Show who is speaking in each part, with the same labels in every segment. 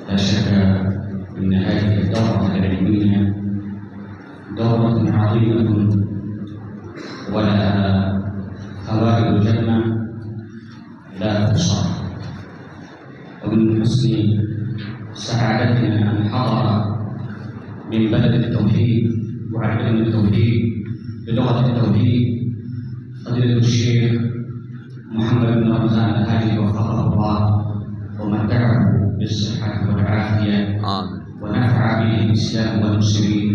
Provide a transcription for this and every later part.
Speaker 1: لا شك أن هذه الدورة العلمية دورة عظيمة ولها فوائد جمة لا تحصى، ومن حسن سعادتنا أن حضر من بلد التوحيد وعلم التوحيد بلغة التوحيد فضيلة الشيخ محمد بن رمضان الهادي وفقه الله ومتعه بالصحة والعافية ونفع به الإسلام والمسلمين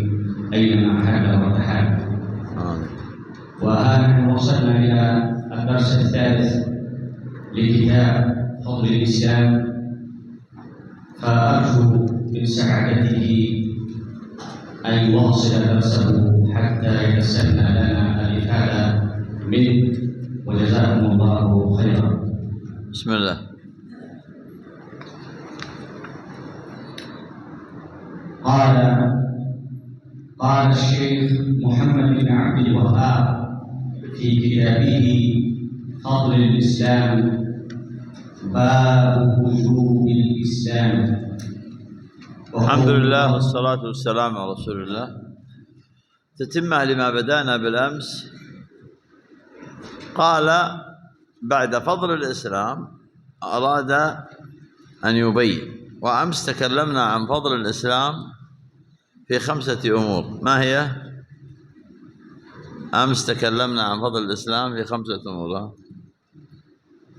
Speaker 1: أينما حل وتحل. وها نحن وصلنا إلى الدرس الثالث لكتاب فضل الإسلام، فأرجو من سعادته أن يواصل درسه حتى يتسنى لنا الإفادة منه، وجزاكم الله خيرا.
Speaker 2: بسم الله.
Speaker 1: قال الشيخ محمد بن عبد الوهاب في كتابه فضل الإسلام: باب وجوب الإسلام.
Speaker 2: الحمد لله والصلاة والسلام على رسول الله. تتمة لما بدأنا بالأمس. قال بعد فضل الإسلام أراد أن يبين، وأمس تكلمنا عن فضل الإسلام في 5 أمور. ما هي؟ أمس تكلمنا عن فضل الإسلام في 5 أمور.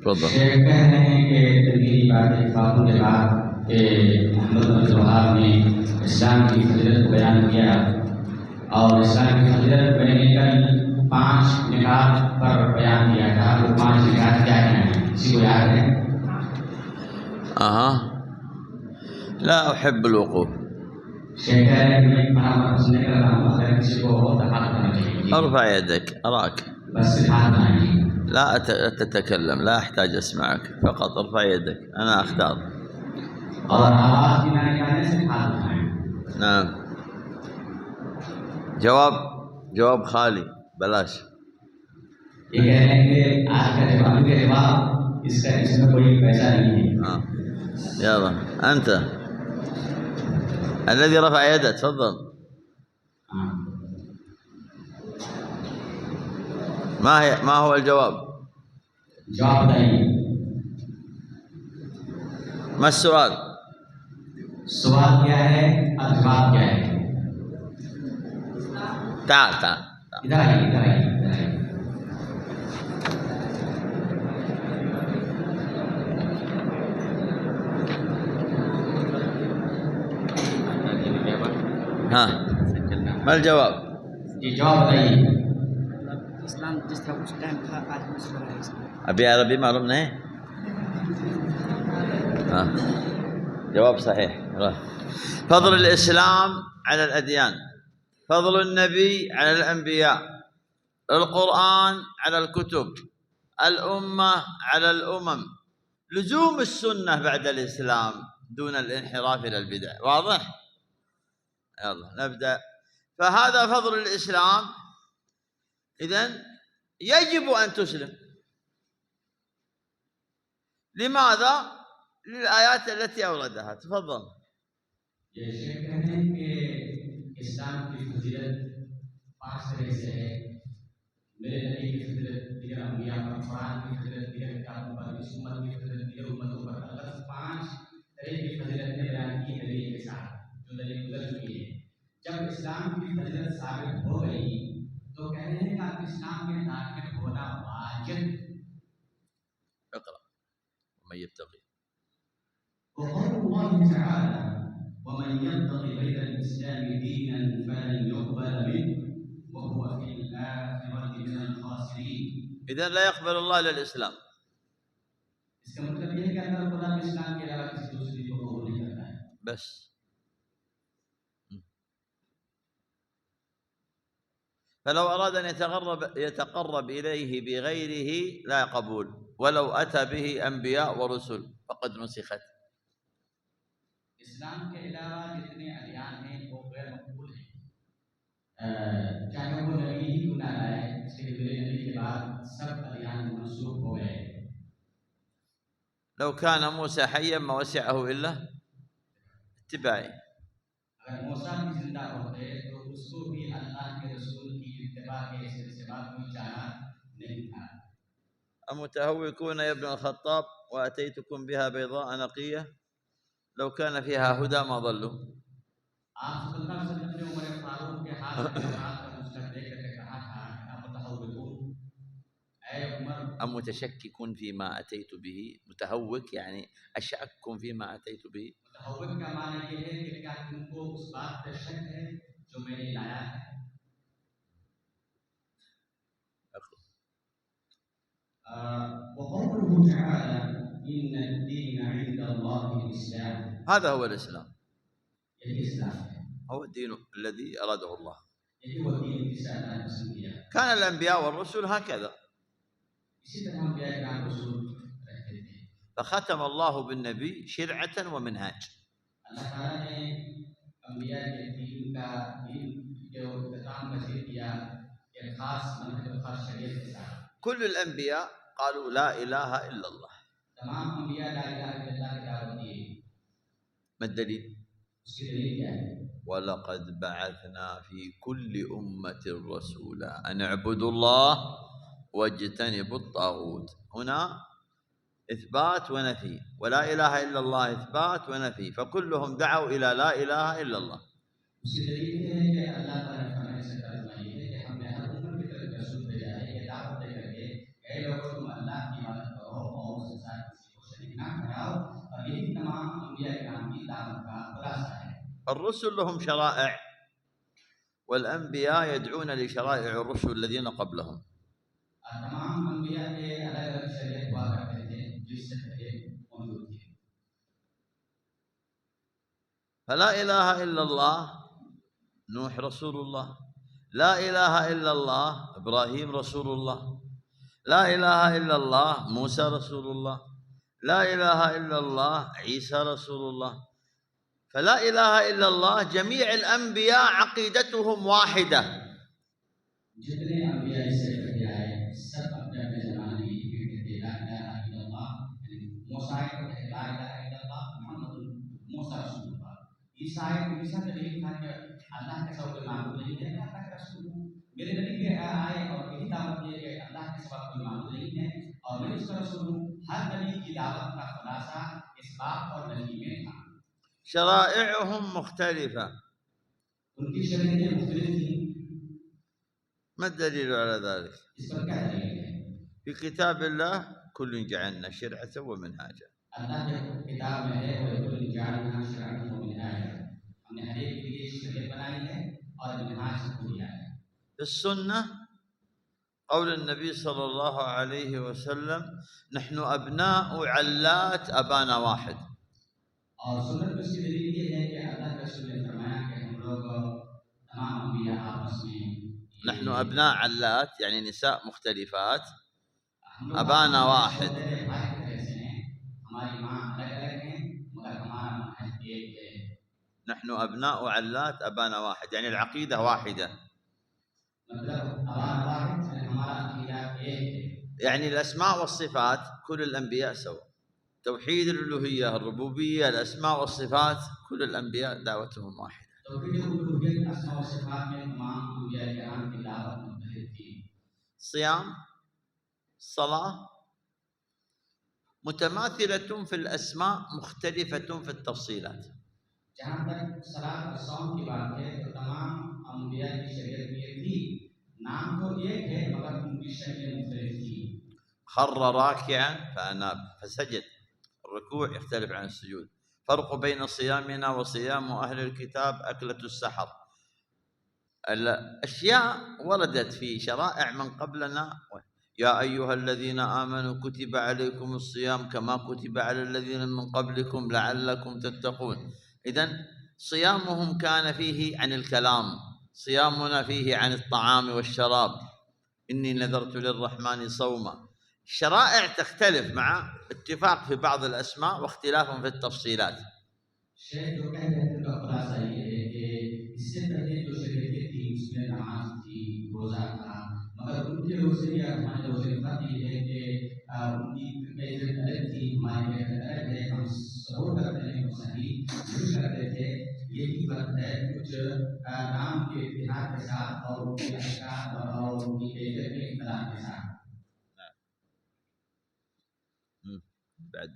Speaker 2: تفضل.
Speaker 1: محمد بن الوهاب ने इस्लाम की फजीलत को बयान किया और इस्लाम की फजीलत बयान कर 5 निकात पर बयान किया था। वो 5 निकात क्या हैं? किसी को याद है?
Speaker 2: لا أحب الوقوف. ارفع يدك أراك.
Speaker 1: بس
Speaker 2: لا تتكلم، لا أحتاج أسمعك، فقط ارفع يدك أنا أختار. نعم. جواب خالي بلاش. يلا أنت الذي رفع يده تفضل. ما هو الجواب؟ ما السؤال؟
Speaker 1: सवाल क्या है और जवाब क्या है?
Speaker 2: تعال
Speaker 1: इधर आइए।
Speaker 2: हाँ, ما الجواب؟
Speaker 1: जी जवाब बताइए।
Speaker 3: इस्लाम जिस तरह उस टाइम था आज उस तरह है इस्लाम।
Speaker 2: अभी अरबी मालूम नहीं? हाँ, جواب صحيح. فضل الإسلام على الأديان، فضل النبي على الأنبياء، القرآن على الكتب، الأمة على الأمم، لزوم السنة بعد الإسلام دون الانحراف إلى البدع. واضح؟ يلا نبدأ. فهذا فضل الإسلام. إذن يجب أن تسلم. لماذا؟ للآيات التي أوردها. تفضل.
Speaker 1: ये कहते हैं कि इस्लाम की फजीलत 5 तरह से है। मेरे नबी की फजीलत, दीगर अंबिया पर, कुरान की फजीलत, दीगर किताबों पर, इस उम्मत की फजीलत, दीगर उम्मतों पर, अल्लाह 5 तरह की फजीलत ने बयान की दलील के साथ, जो दलील गुजर चुकी है। जब इस्लाम की फजीलत साबित हो गई तो कहते हैं कि आप इस्लाम में दाखिल होना वाजिब।
Speaker 2: اقرأ ومن يبتغي
Speaker 1: وقول الله تعالى: ومن يبتغي غير الإسلام دينا فلن يقبل منه وهو في الآخرة من الخاسرين.
Speaker 2: إذن لا يقبل الله إلا الإسلام.
Speaker 1: इसका मतलब ये है कि अल्लाह खुदा इस्लाम के अलावा किसी दूसरे को कबूल नहीं करता है।
Speaker 2: बस فلو أراد أن يتقرب إليه بغيره لا قبول، ولو أتى به أنبياء ورسل فقد نسخت.
Speaker 1: इस्लाम के अलावा जितने अदियान हैं वो गैर मकबूल हैं, चाहे वो नबी ही क्यों ना लाए। इसलिए मेरे नबी के बाद सब अदियान मनसूख हो गए।
Speaker 2: لو كان موسى حيا ما وسعه إلا اتباعي.
Speaker 1: अगर मूसा भी जिंदा होते तो उसको भी अल्लाह के रसूल की इत्तिबा के सिलसिला कोई चारा नहीं था।
Speaker 2: أمتهوكون يا ابن الخطاب وأتيتكم بها بيضاء نقية لو كان فيها هدى ما ضلوا.
Speaker 1: आप सल्लल्लाहु अलैहि वसल्लम ने उमर फारूक के हाथ में तौरात का मुस्तर देकर के कहा था मुतहव्विकून, ऐ उमर,
Speaker 2: أمتشكك فيما أتيت به. متهوك يعني أشك فيما أتيت به.
Speaker 1: मुतहव्विक का माने ये है कि क्या तुमको उस बात पर शक है जो मैंने लाया है। وقوله تعالى إن الدين عند الله الإسلام،
Speaker 2: هذا هو الإسلام،
Speaker 1: الإسلام
Speaker 2: هو الدين الذي أراده الله.
Speaker 1: هو الدين الإسلام.
Speaker 2: كان الأنبياء والرسل هكذا، فختم الله بالنبي شرعة ومنهاج. كل الأنبياء قالوا لا إله إلا الله. ما الدليل؟ ولقد بعثنا في كل أمة رسولا أن اعبدوا الله واجتنبوا الطاغوت. هنا إثبات ونفي، ولا إله إلا الله إثبات ونفي، فكلهم دعوا إلى لا إله إلا الله. الرسل لهم شرائع والأنبياء يدعون لشرائع الرسل الذين قبلهم. فلا إله إلا الله نوح رسول الله، لا إله إلا الله إبراهيم رسول الله، لا إله إلا الله موسى رسول الله، لا إله إلا الله عيسى رسول الله. فلا إله إلا الله جميع الأنبياء عقيدتهم واحدة. شرائعهم مختلفة. ما الدليل على ذلك؟ في كتاب الله كل جعلنا شرعة ومنهاجا. في السنة قول النبي صلى الله عليه وسلم نحن أبناء علات أبانا واحد. نحن أبناء علات يعني نساء مختلفات، أبانا واحد. نحن أبناء علات أبانا واحد يعني العقيدة واحدة، يعني الأسماء والصفات كل الأنبياء سوا. توحيد الألوهية الربوبية الأسماء والصفات كل الأنبياء دعوتهم واحدة. صيام صلاة متماثلة في الأسماء مختلفة في التفصيلات. خر راكعا فأناب فسجد، الركوع يختلف عن السجود. فرق بين صيامنا وصيام أهل الكتاب أكلة السحر. الأشياء وردت في شرائع من قبلنا. يا أيها الذين آمنوا كتب عليكم الصيام كما كتب على الذين من قبلكم لعلكم تتقون. إذن صيامهم كان فيه عن الكلام، صيامنا فيه عن الطعام والشراب. إني نذرت للرحمن صوما. الشرائع تختلف مع اتفاق في بعض الأسماء واختلاف في التفصيلات.
Speaker 1: सभी यूज करते थे। यही बात है कुछ नाम के इतिहास के साथ और उनके अहकाम और उनकी कैफियत के इख्तिलाफ के साथ।
Speaker 2: بعد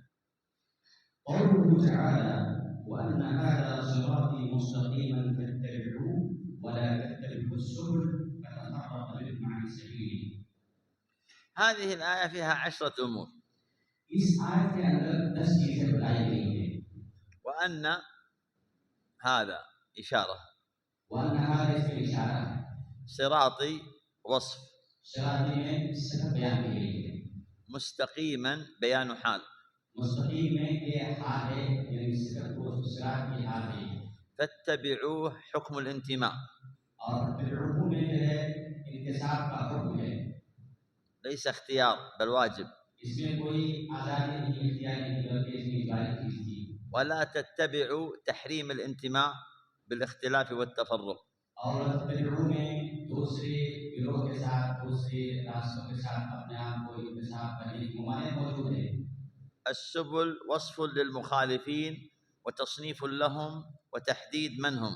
Speaker 1: قوله تعالى وأن هذا صراطي مستقيما فاتبعوه ولا تتبعوا السبل فتفرق بكم عن سبيله.
Speaker 2: هذه الآية فيها 10 أمور.
Speaker 1: इस आयत के अंदर 10 चीजें बताई गई हैं।
Speaker 2: وأن هذا إشارة.
Speaker 1: وأن هذا इसमें इशारा है।
Speaker 2: صراطي وصف.
Speaker 1: सिराती में सिफत बयान की गई है।
Speaker 2: مستقيما بيان حال.
Speaker 1: मुस्तकीम में ये हाल है यानी सिफत को सिरात की हाल है।
Speaker 2: فاتبعوه حكم الانتماء.
Speaker 1: और तबीउहु में जो है इंतिसाब का हुक्म है।
Speaker 2: ليس اختيار بل واجب.
Speaker 1: इसमें कोई आजादी नहीं, इख्तियार नहीं, बल्कि इसमें इजबारी चीज थी।
Speaker 2: ولا تتبعوا تحريم الانتماء بالاختلاف والتفرق.
Speaker 1: और तबीउहु में दूसरे गिरोह के साथ दूसरे रास्तों के साथ अपने आप को इंतिसाब करने की ममानियत मौजूद है।
Speaker 2: السبل وصف للمخالفين وتصنيف لهم وتحديد من هم.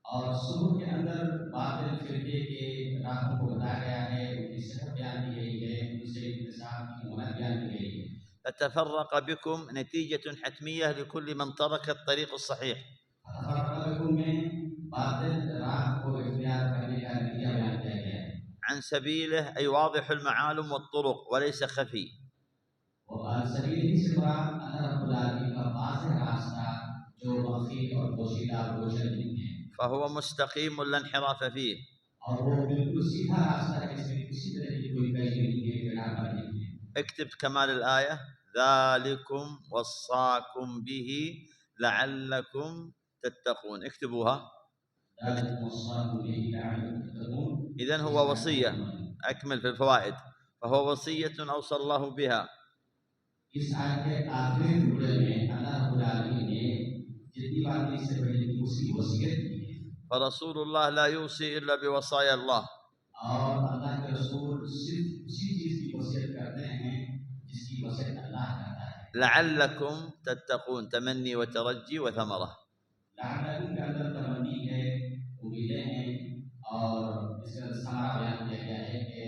Speaker 1: और सुबह के अंदर बातिल फिरके के राहों को बताया गया है, उनकी सिफत बयान की गई है, उनसे इंतिसाब की मोहलत बयान की गई है।
Speaker 2: فتفرق بكم نتيجة حتمية لكل من ترك الطريق الصحيح.
Speaker 1: में बातिल राह को इख्तियार करने का नतीजा बयान किया गया है।
Speaker 2: عن سبيله أي واضح المعالم والطرق وليس خفي.
Speaker 1: और सबील से मुराद अल्लाह रब्बुल आलमीन का वाज़ेह रास्ता जो मख़फ़ी और पोशीदा और रोशन नहीं है।
Speaker 2: فهو مستقيم لا انحراف فيه.
Speaker 1: और वो बिल्कुल सीधा रास्ता है, इसमें किसी तरह की कोई कही नहीं है, गिरावट नहीं है।
Speaker 2: اكتب كمال الآية ذلكم وصاكم به لعلكم تتقون. اكتبوها.
Speaker 1: ذلكم وصاكم به لعلكم تتقون.
Speaker 2: إذن هو وصية. أكمل في الفوائد. فهو وصية أوصى الله بها.
Speaker 1: इस आयत के आखिरी टुकड़े में अल्लाह रब्बुल आलमीन ने जितनी बातें इससे पहले की उसकी वसीयत की है।
Speaker 2: فرسول الله لا يوصي إلا بوصايا الله.
Speaker 1: और अल्लाह के रसूल सिर्फ उसी चीज की वसीयत करते हैं जिसकी वसीयत अल्लाह करता है।
Speaker 2: لعلكم تتقون تمني وترجي وثمرة.
Speaker 1: लअल्लकुम के अंदर तमन्नी है, उम्मीदें हैं और इसका समारा बयान किया गया है कि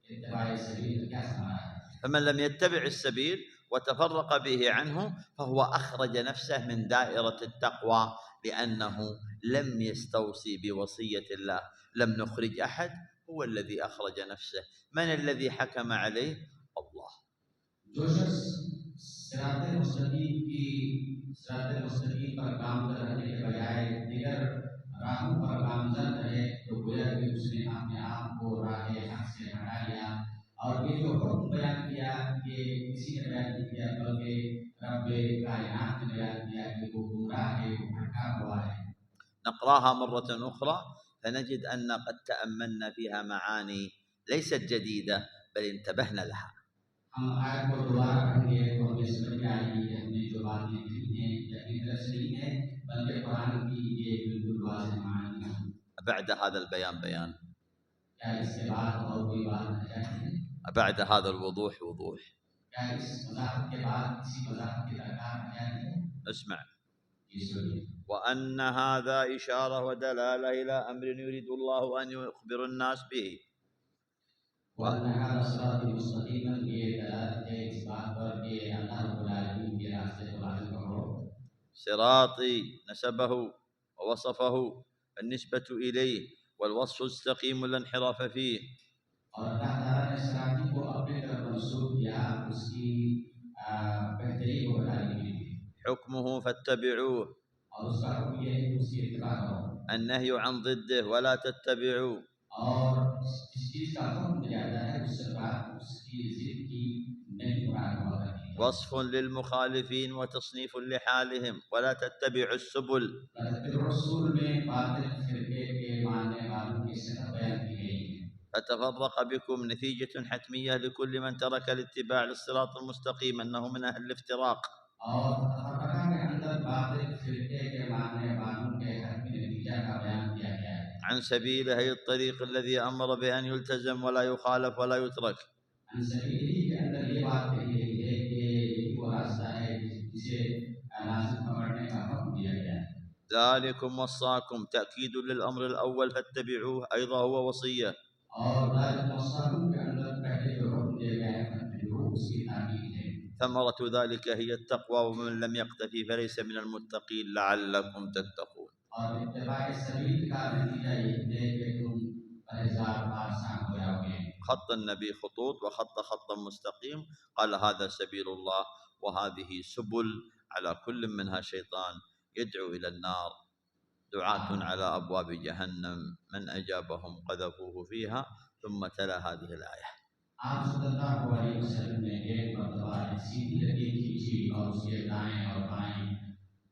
Speaker 1: इत्तिबाए सबील का क्या समारा है।
Speaker 2: فمن لم يتبع السبيل وتفرق به عنه فهو أخرج نفسه من دائرة التقوى لأنه لم يستوصي بوصية الله. لم نخرج أحد، هو الذي أخرج نفسه. من الذي حكم عليه؟ الله.
Speaker 1: जो शख्स सिराते मुस्तकीम पर गामज़द रहने के बजाय दीगर राहों पर गामज़द रहे तो गोया कि उसने अपने आप को राहे हक से हटा लिया। और ये जो हुक्म बयान किया ये किसी ने बयान नहीं किया बल्कि रब्बे कायनात ने बयान किया कि वो गुमराह है, वो भटका हुआ है।
Speaker 2: نقراها مرة أخرى فنجد أن قد تأملنا فيها معاني ليست جديدة بل انتبهنا لها.
Speaker 1: हम आयत को दोबारा पढ़ेंगे तो हमें समझ में आएगी कि हमने जो बातें की हैं अपनी तरफ से नहीं है बल्कि कुरान की ये बिल्कुल वाज़ेह मानी है।
Speaker 2: بعد هذا البيان بيان.
Speaker 1: क्या इसके बाद और कोई बात रह जाती है?
Speaker 2: بعد هذا الوضوح وضوح.
Speaker 1: क्या इस वज़ाहत के बाद किसी वज़ाहत की दरकार रह जाती है?
Speaker 2: اسمع.
Speaker 1: ये
Speaker 2: وأن هذا إشارة ودلالة إلى أمر يريد الله أن يخبر الناس به.
Speaker 1: وأن هذا صراطي مستقيما ये दलालत है इस बात पर कि अल्लाह रब्बुल आलमीन के रास्ते को लाज़िम करो।
Speaker 2: صراطي نسبه ووصفه النسبة إليه والوصف السقيم لا انحراف فيه.
Speaker 1: और अल्लाह ताला ने सराती को अपने तरफ मंसूब किया उसकी बेहतरी को बताने के लिए।
Speaker 2: حكمه فاتبعوه.
Speaker 1: और उसका हुक्म यह है कि उसकी इत्तिबा करो।
Speaker 2: النهي عن ضده ولا تتبعوا.
Speaker 1: और जिस चीज का हुक्म दिया जाता है उससे बाद उसकी जिद की नहीं मुराद हुआ करती है।
Speaker 2: وصف للمخالفين وتصنيف لحالهم ولا تتبعوا السبل.
Speaker 1: रसूल में बातिल फिरके के मानने वालों की सिफत बयान की गई है।
Speaker 2: فتفرق بكم نتيجة حتمية لكل من ترك الاتباع للصراط المستقيم أنه من أهل الافتراق.
Speaker 1: और फरका के अंदर बातिल फिरके के मानने वालों के हक में नतीजा का बयान किया गया है।
Speaker 2: عن سبيله أي الطريق الذي أمر بأن يلتزم ولا يخالف ولا يترك.
Speaker 1: عن सबीली के अंदर ये बात कही गई है कि यही वो रास्ता है जिसे लाज़िम पकड़
Speaker 2: ذلكم وصاكم تأكيد للأمر الأول فاتبعوه، أيضا هو وصية.
Speaker 1: और ज़ालिकुम वस्साकुम के अंदर पहले जो हुक्म दिए गए हैं फत्तबिऊहु उसकी ताकीद है।
Speaker 2: ثمرة ذلك هي التقوى، ومن لم يقتفي فليس من المتقين لعلكم تتقون.
Speaker 1: और इत्तिबाए सबील का नतीजा ये है कि तुम परहेज़गार आसान हो जाओगे।
Speaker 2: خط النبي خطوط وخط خطا مستقيم، قال هذا سبيل الله وهذه سبل على كل منها شيطان يدعو إلى النار، دعاة على أبواب جهنم من أجابهم قذفوه فيها، ثم تلا هذه الآية.
Speaker 1: आप सल्लल्लाहु अलैहि वसल्लम ने एक मर्तबा एक सीधी लकीर खींची और उसके दाएं और बाएं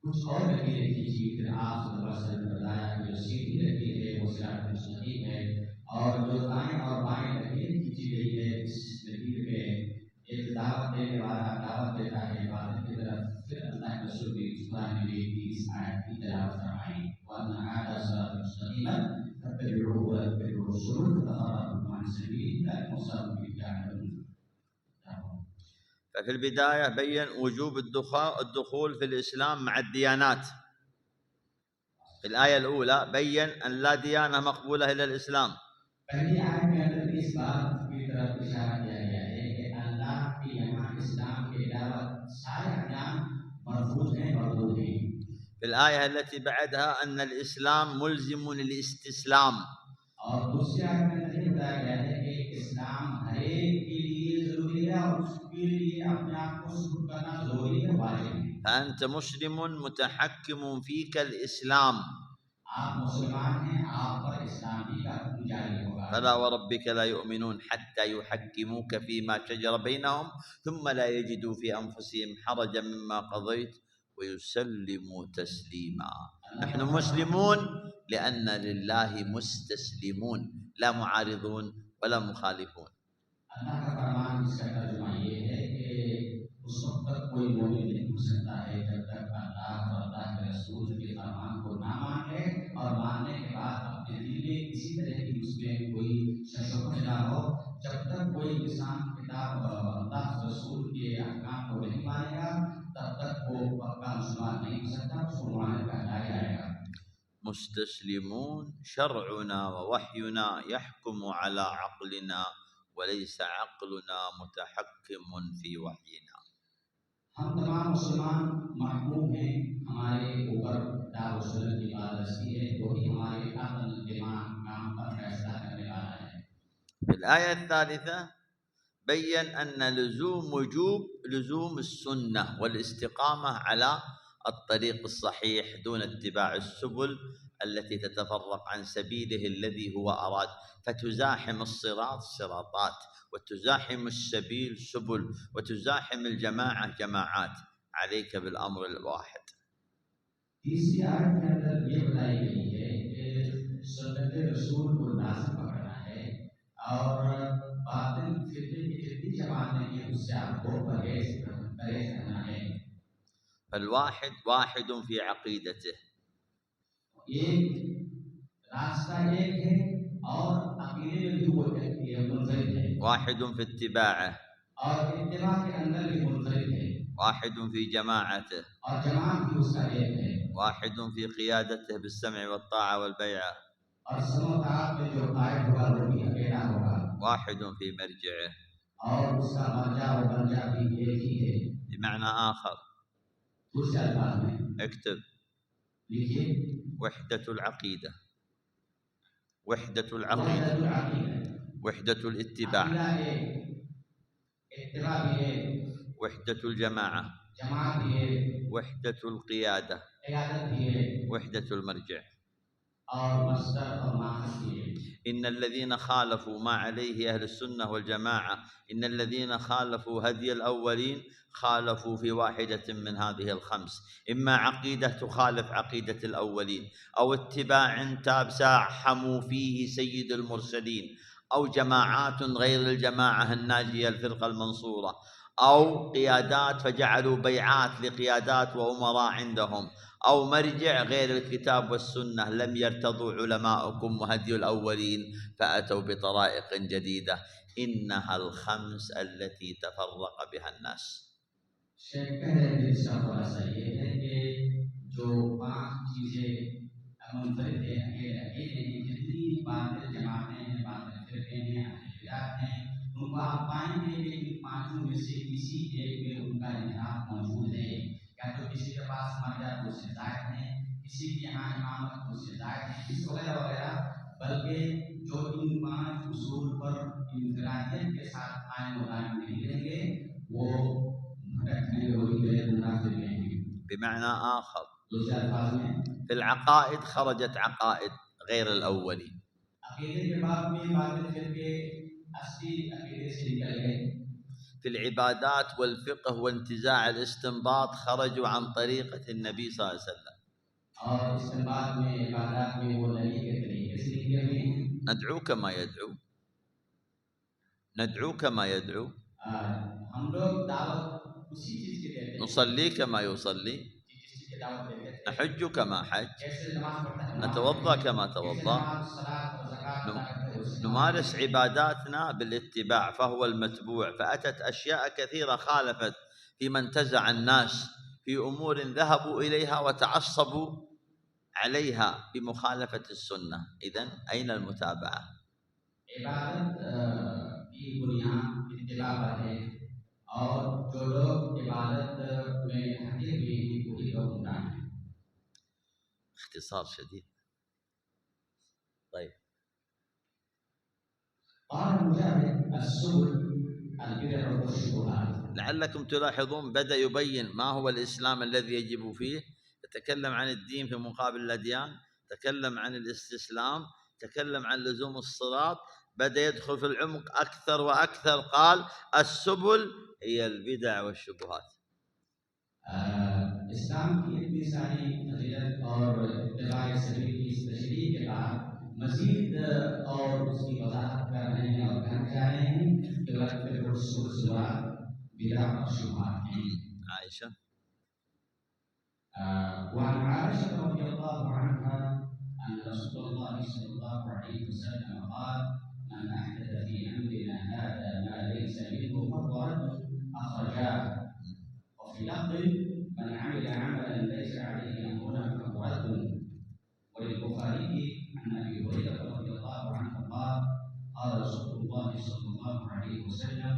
Speaker 1: कुछ और लकीरें खींची। फिर आप सल्लल्लाहु अलैहि वसल्लम ने बताया कि जो सीधी लकीर है वो सिरात मुस्तकीम है, और जो दाएं और बाएं लकीर खींची गई है इस लकीर पे एक दावत देने वाला दावत देता है इबादत की तरफ। फिर अल्लाह के रसूल की कुरान में भी इस आयत की तिलावत फरमाई, वअन्ना हाज़ा सिरात मुस्तकीमन फत्तबिऊहु वत्तबिऊस सुबुल फतफ़ररक़ु अन सबीलिही ज़ालिकुम वस्साकुम बिही लअल्लकुम तत्क़ून।
Speaker 2: ففي البداية بين وجوب الدخول في الإسلام مع الديانات. في الآية الأولى بين أن لا ديانة مقبولة إلا الإسلام.
Speaker 1: पहली आयत में अंदर इस बात की तरफ इशारा किया गया है कि अल्लाह के यहाँ इस्लाम के अलावा सारे अदयान मरफूज हैं, मरदूद हैं।
Speaker 2: في الآية التي بعدها أن الإسلام ملزم للاستسلام.
Speaker 1: और दूसरी आयत में अंदर ये बताया गया है कि इस्लाम हर एक के लिए जरूरी है और उसके लिए अपने आप को सुबूत करना जरूरी है, वाजिब है।
Speaker 2: فأنت مسلم متحكم فيك الإسلام.
Speaker 1: आप मुसलमान हैं, आप पर इस्लाम ही का हुक्म जारी होगा।
Speaker 2: فلا وربك لا يؤمنون حتى يحكموك فيما شجر بينهم ثم لا يجدوا في أنفسهم حرجا مما قضيت ويسلموا تسليما. نحن مسلمون لأن لله مستسلمون، لا معارضون ولا مخالفون.
Speaker 1: अल्लाह का फरमान इसका तर्जुमा ये है कि उस वक्त तक कोई मोमिन नहीं हो सकता है जब तक अल्लाह और अल्लाह के रसूल के फरमान को ना मान ले, और मानने के बाद अपने दिल में किसी तरह की उसमें कोई शक ना हो। जब तक कोई इंसान किताब अल्लाह रसूल के अहकाम को नहीं मानेगा तब तक वो पक्का मुसलमान नहीं हो सकता, उसको मुआमिन कहलाया जाएगा।
Speaker 2: مستسلمون شرعنا ووحينا يحكم على عقلنا وليس عقلنا متحكم في وحينا.
Speaker 1: हम तमाम मुसलमान महकूम हैं, हमारे ऊपर किताब और सुन्नत की पाबंदी है, वही हमारे अक़ल दिमाग काम पर फैसला करने वाला है।
Speaker 2: في الآية الثالثة بين أن لزوم السنة والاستقامة على الطريق الصحيح دون اتباع السبل التي تتفرق عن سبيله الذي هو أراد، فتزاحم الصراط صراطات، وتزاحم السبيل سبل، وتزاحم الجماعة جماعات. عليك بالأمر الواحد.
Speaker 1: तीसरी आयत के अंदर ये बताई गई है कि सुन्नत रसूल को लाज़िम पकड़ना है और बातिल फितने की जितनी जमातें हैं उससे आपको परहेज करना है।
Speaker 2: فالواحد واحد في عقيدته.
Speaker 1: एक रास्ता एक है और अकीदे में भी वो मुनफरिद है,
Speaker 2: واحد في اتباعه.
Speaker 1: और इत्तिबा के अंदर भी मुनफरिद है,
Speaker 2: واحد في جماعته.
Speaker 1: और जमात भी उसका एक है,
Speaker 2: واحد في قيادته بالسمع والطاعة والبيعة.
Speaker 1: और समताअत में जो कायद होगा वो भी अकेला होगा,
Speaker 2: واحد في مرجعه.
Speaker 1: और उसका मर्जा और मर्जा भी एक ही है।
Speaker 2: بمعنى آخر
Speaker 1: दूसरे अल्फाज में
Speaker 2: اكتب
Speaker 1: लिखिए
Speaker 2: وحدة العقيدة، وحدة
Speaker 1: वहदतुल
Speaker 2: العقيدة،
Speaker 1: अक़ीदा,
Speaker 2: وحدة الاتباع،
Speaker 1: अक़ीदा एक, इत्तिबा भी एक,
Speaker 2: وحدة الجماعة،
Speaker 1: जमात भी एक,
Speaker 2: وحدة القيادة،
Speaker 1: क़यादत भी एक,
Speaker 2: وحدة المرجع.
Speaker 1: और मस्दर और माखज़ भी एक।
Speaker 2: إن الذين خالفوا ما عليه أهل السنة والجماعة، إن الذين خالفوا هدي الأولين خالفوا في واحدة من هذه الخمس، إما عقيدة تخالف عقيدة الأولين، أو اتباع تزاحموا فيه سيد المرسلين، أو جماعات غير الجماعة الناجية الفرقة المنصورة، أو قيادات فجعلوا بيعات لقيادات وأمراء عندهم، أو مرجع غير الكتاب والسنة. لم يرتضوا علماؤكم وهدي الأولين فأتوا بطرائق جديدة. إنها الخمس التي تفرق بها الناس.
Speaker 1: शेख कह रहे थे इसका खुलासा ये है कि जो 5 चीजें पाएंगे कि इन पांचों में से किसी एक में उनका इंतखाब मौजूद है। या तो किसी के पास मर्जा उससे जायद है, किसी के यहाँ इमामत उससे जायद है, इस वगैरह वगैरह। बल्कि जो इन पांच उसूल पर इनफरादियत के साथ कायम नहीं रहेंगे वो भटकने होंगे, मुनाफिक रहेंगे।
Speaker 2: بمعنى آخر
Speaker 1: दूसरे अल्फाज में
Speaker 2: في العقائد خرجت عقائد غير الأولي.
Speaker 1: अकीदे के बाद में बातें फिरके असली अकीदे से निकल गए।
Speaker 2: في العبادات والفقه وانتزاع الاستنباط خرجوا عن طريقة النبي صلى الله عليه وسلم.
Speaker 1: और इस्तेमाल में इबादत में वो नबी के तरीके से निकले हुए हैं।
Speaker 2: ندعو كما يدعو، ندعو كما يدعو،
Speaker 1: हम लोग दावत उसी चीज की देते हैं,
Speaker 2: نصلي كما يصلي،
Speaker 1: जिस चीज की दावत देते हैं।
Speaker 2: نحج كما حج،
Speaker 1: कैसे नमाज पढ़ता है,
Speaker 2: نتوضأ كما
Speaker 1: कैसे
Speaker 2: توضأ،
Speaker 1: नमाज, सलात और ज़कात अदा करते हैं, उससे
Speaker 2: نمارس عباداتنا بالاتباع فهو المتبوع. فأتت أشياء كثيرة خالفت فيما انتزع الناس في أمور ذهبوا إليها وتعصبوا عليها بمخالفة السنة. إذن أين المتابعة؟
Speaker 1: इबादत की बुनियाद इत्तिबा पर है और जो लोग इबादत में हटे हुए हैं वही लोग गुमराह हैं।
Speaker 2: اختصار شديد. طيب
Speaker 1: قال المجاهد السبل البدع والشبهات.
Speaker 2: لعلكم تلاحظون بدأ يبين ما هو الإسلام الذي يجب فيه، يتكلم عن الدين في مقابل الأديان، تكلم عن الاستسلام، تكلم عن لزوم الصراط، بدأ يدخل في العمق أكثر وأكثر. قال السبل هي البدع والشبهات.
Speaker 1: इस्लाम की इतनी सारी फजीलत और इत्तिबा सबील की इस तशरीह के बाद मजीद और उसकी वजाहत कर रहे हैं और कहना चाह रहे हैं कि बिदअत और शुबहात हैं।
Speaker 2: عائشة
Speaker 1: وعن عائشة رضي الله عنها أن رسول الله صلى الله عليه وسلم قال من أحدث في أمرنا هذا ما ليس منه فهو رد أخرجاه. وفي لفظ من عمل عملا ليس عليه أمرنا فهو رد. وللبخاري عن أبي هريرة رضي الله عنه قال قال رسول الله صلى الله عليه وسلم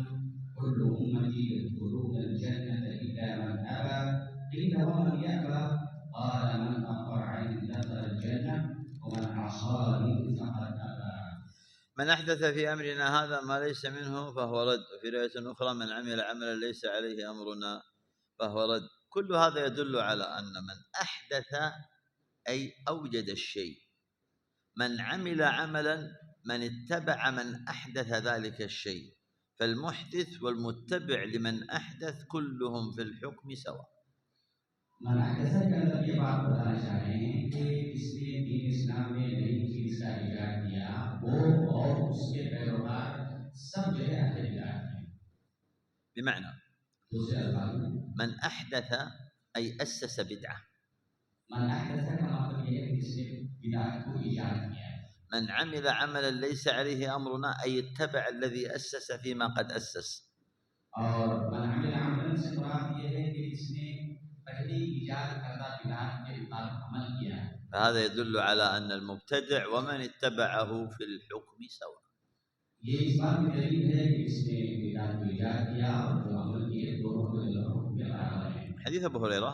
Speaker 1: كل أمتي يدخلون الجنة إلا من أبى. قيل ومن يأبى؟ قال من أطاعني دخل الجنة ومن عصاني فقد أبى.
Speaker 2: من أحدث في أمرنا هذا ما ليس منه فهو رد. وفي رواية أخرى من عمل عملا ليس عليه أمرنا فهو رد. كل هذا يدل على أن من أحدث أي أوجد الشيء، من عمل عملا من اتبع من أحدث ذلك الشيء، فالمحدث والمتبع لمن أحدث كلهم في الحكم سواء.
Speaker 1: من أحدث के अंदर ये बात बताना चाह रहे हैं कि इसने दीन इस्लाम में नई चीज का इजाद किया वो और उसके पैरोकार सब जगह अहले बिदअत हैं।
Speaker 2: بمعنى
Speaker 1: दूसरे अल्फाज में
Speaker 2: من أحدث أي أسس بدعة،
Speaker 1: من أحدث का मतलब ये है कि जिसने बिदअत को इजाद किया।
Speaker 2: من عمل عملا ليس عليه أمرنا أي اتبع الذي أسس فيما قد أسس.
Speaker 1: और من عمل عملا से मुराद ये है कि जिसने पहले इजाद करदा बिदअत के मुताबिक अमल किया।
Speaker 2: فهذا يدل على أن المبتدع ومن اتبعه في الحكم سواء.
Speaker 1: ये इस बात की दलील है कि जिसने बिदअत को इजाद किया और जो अमल किए दोनों के हुक्म में बराबर हैं।
Speaker 2: حديث أبو هريرة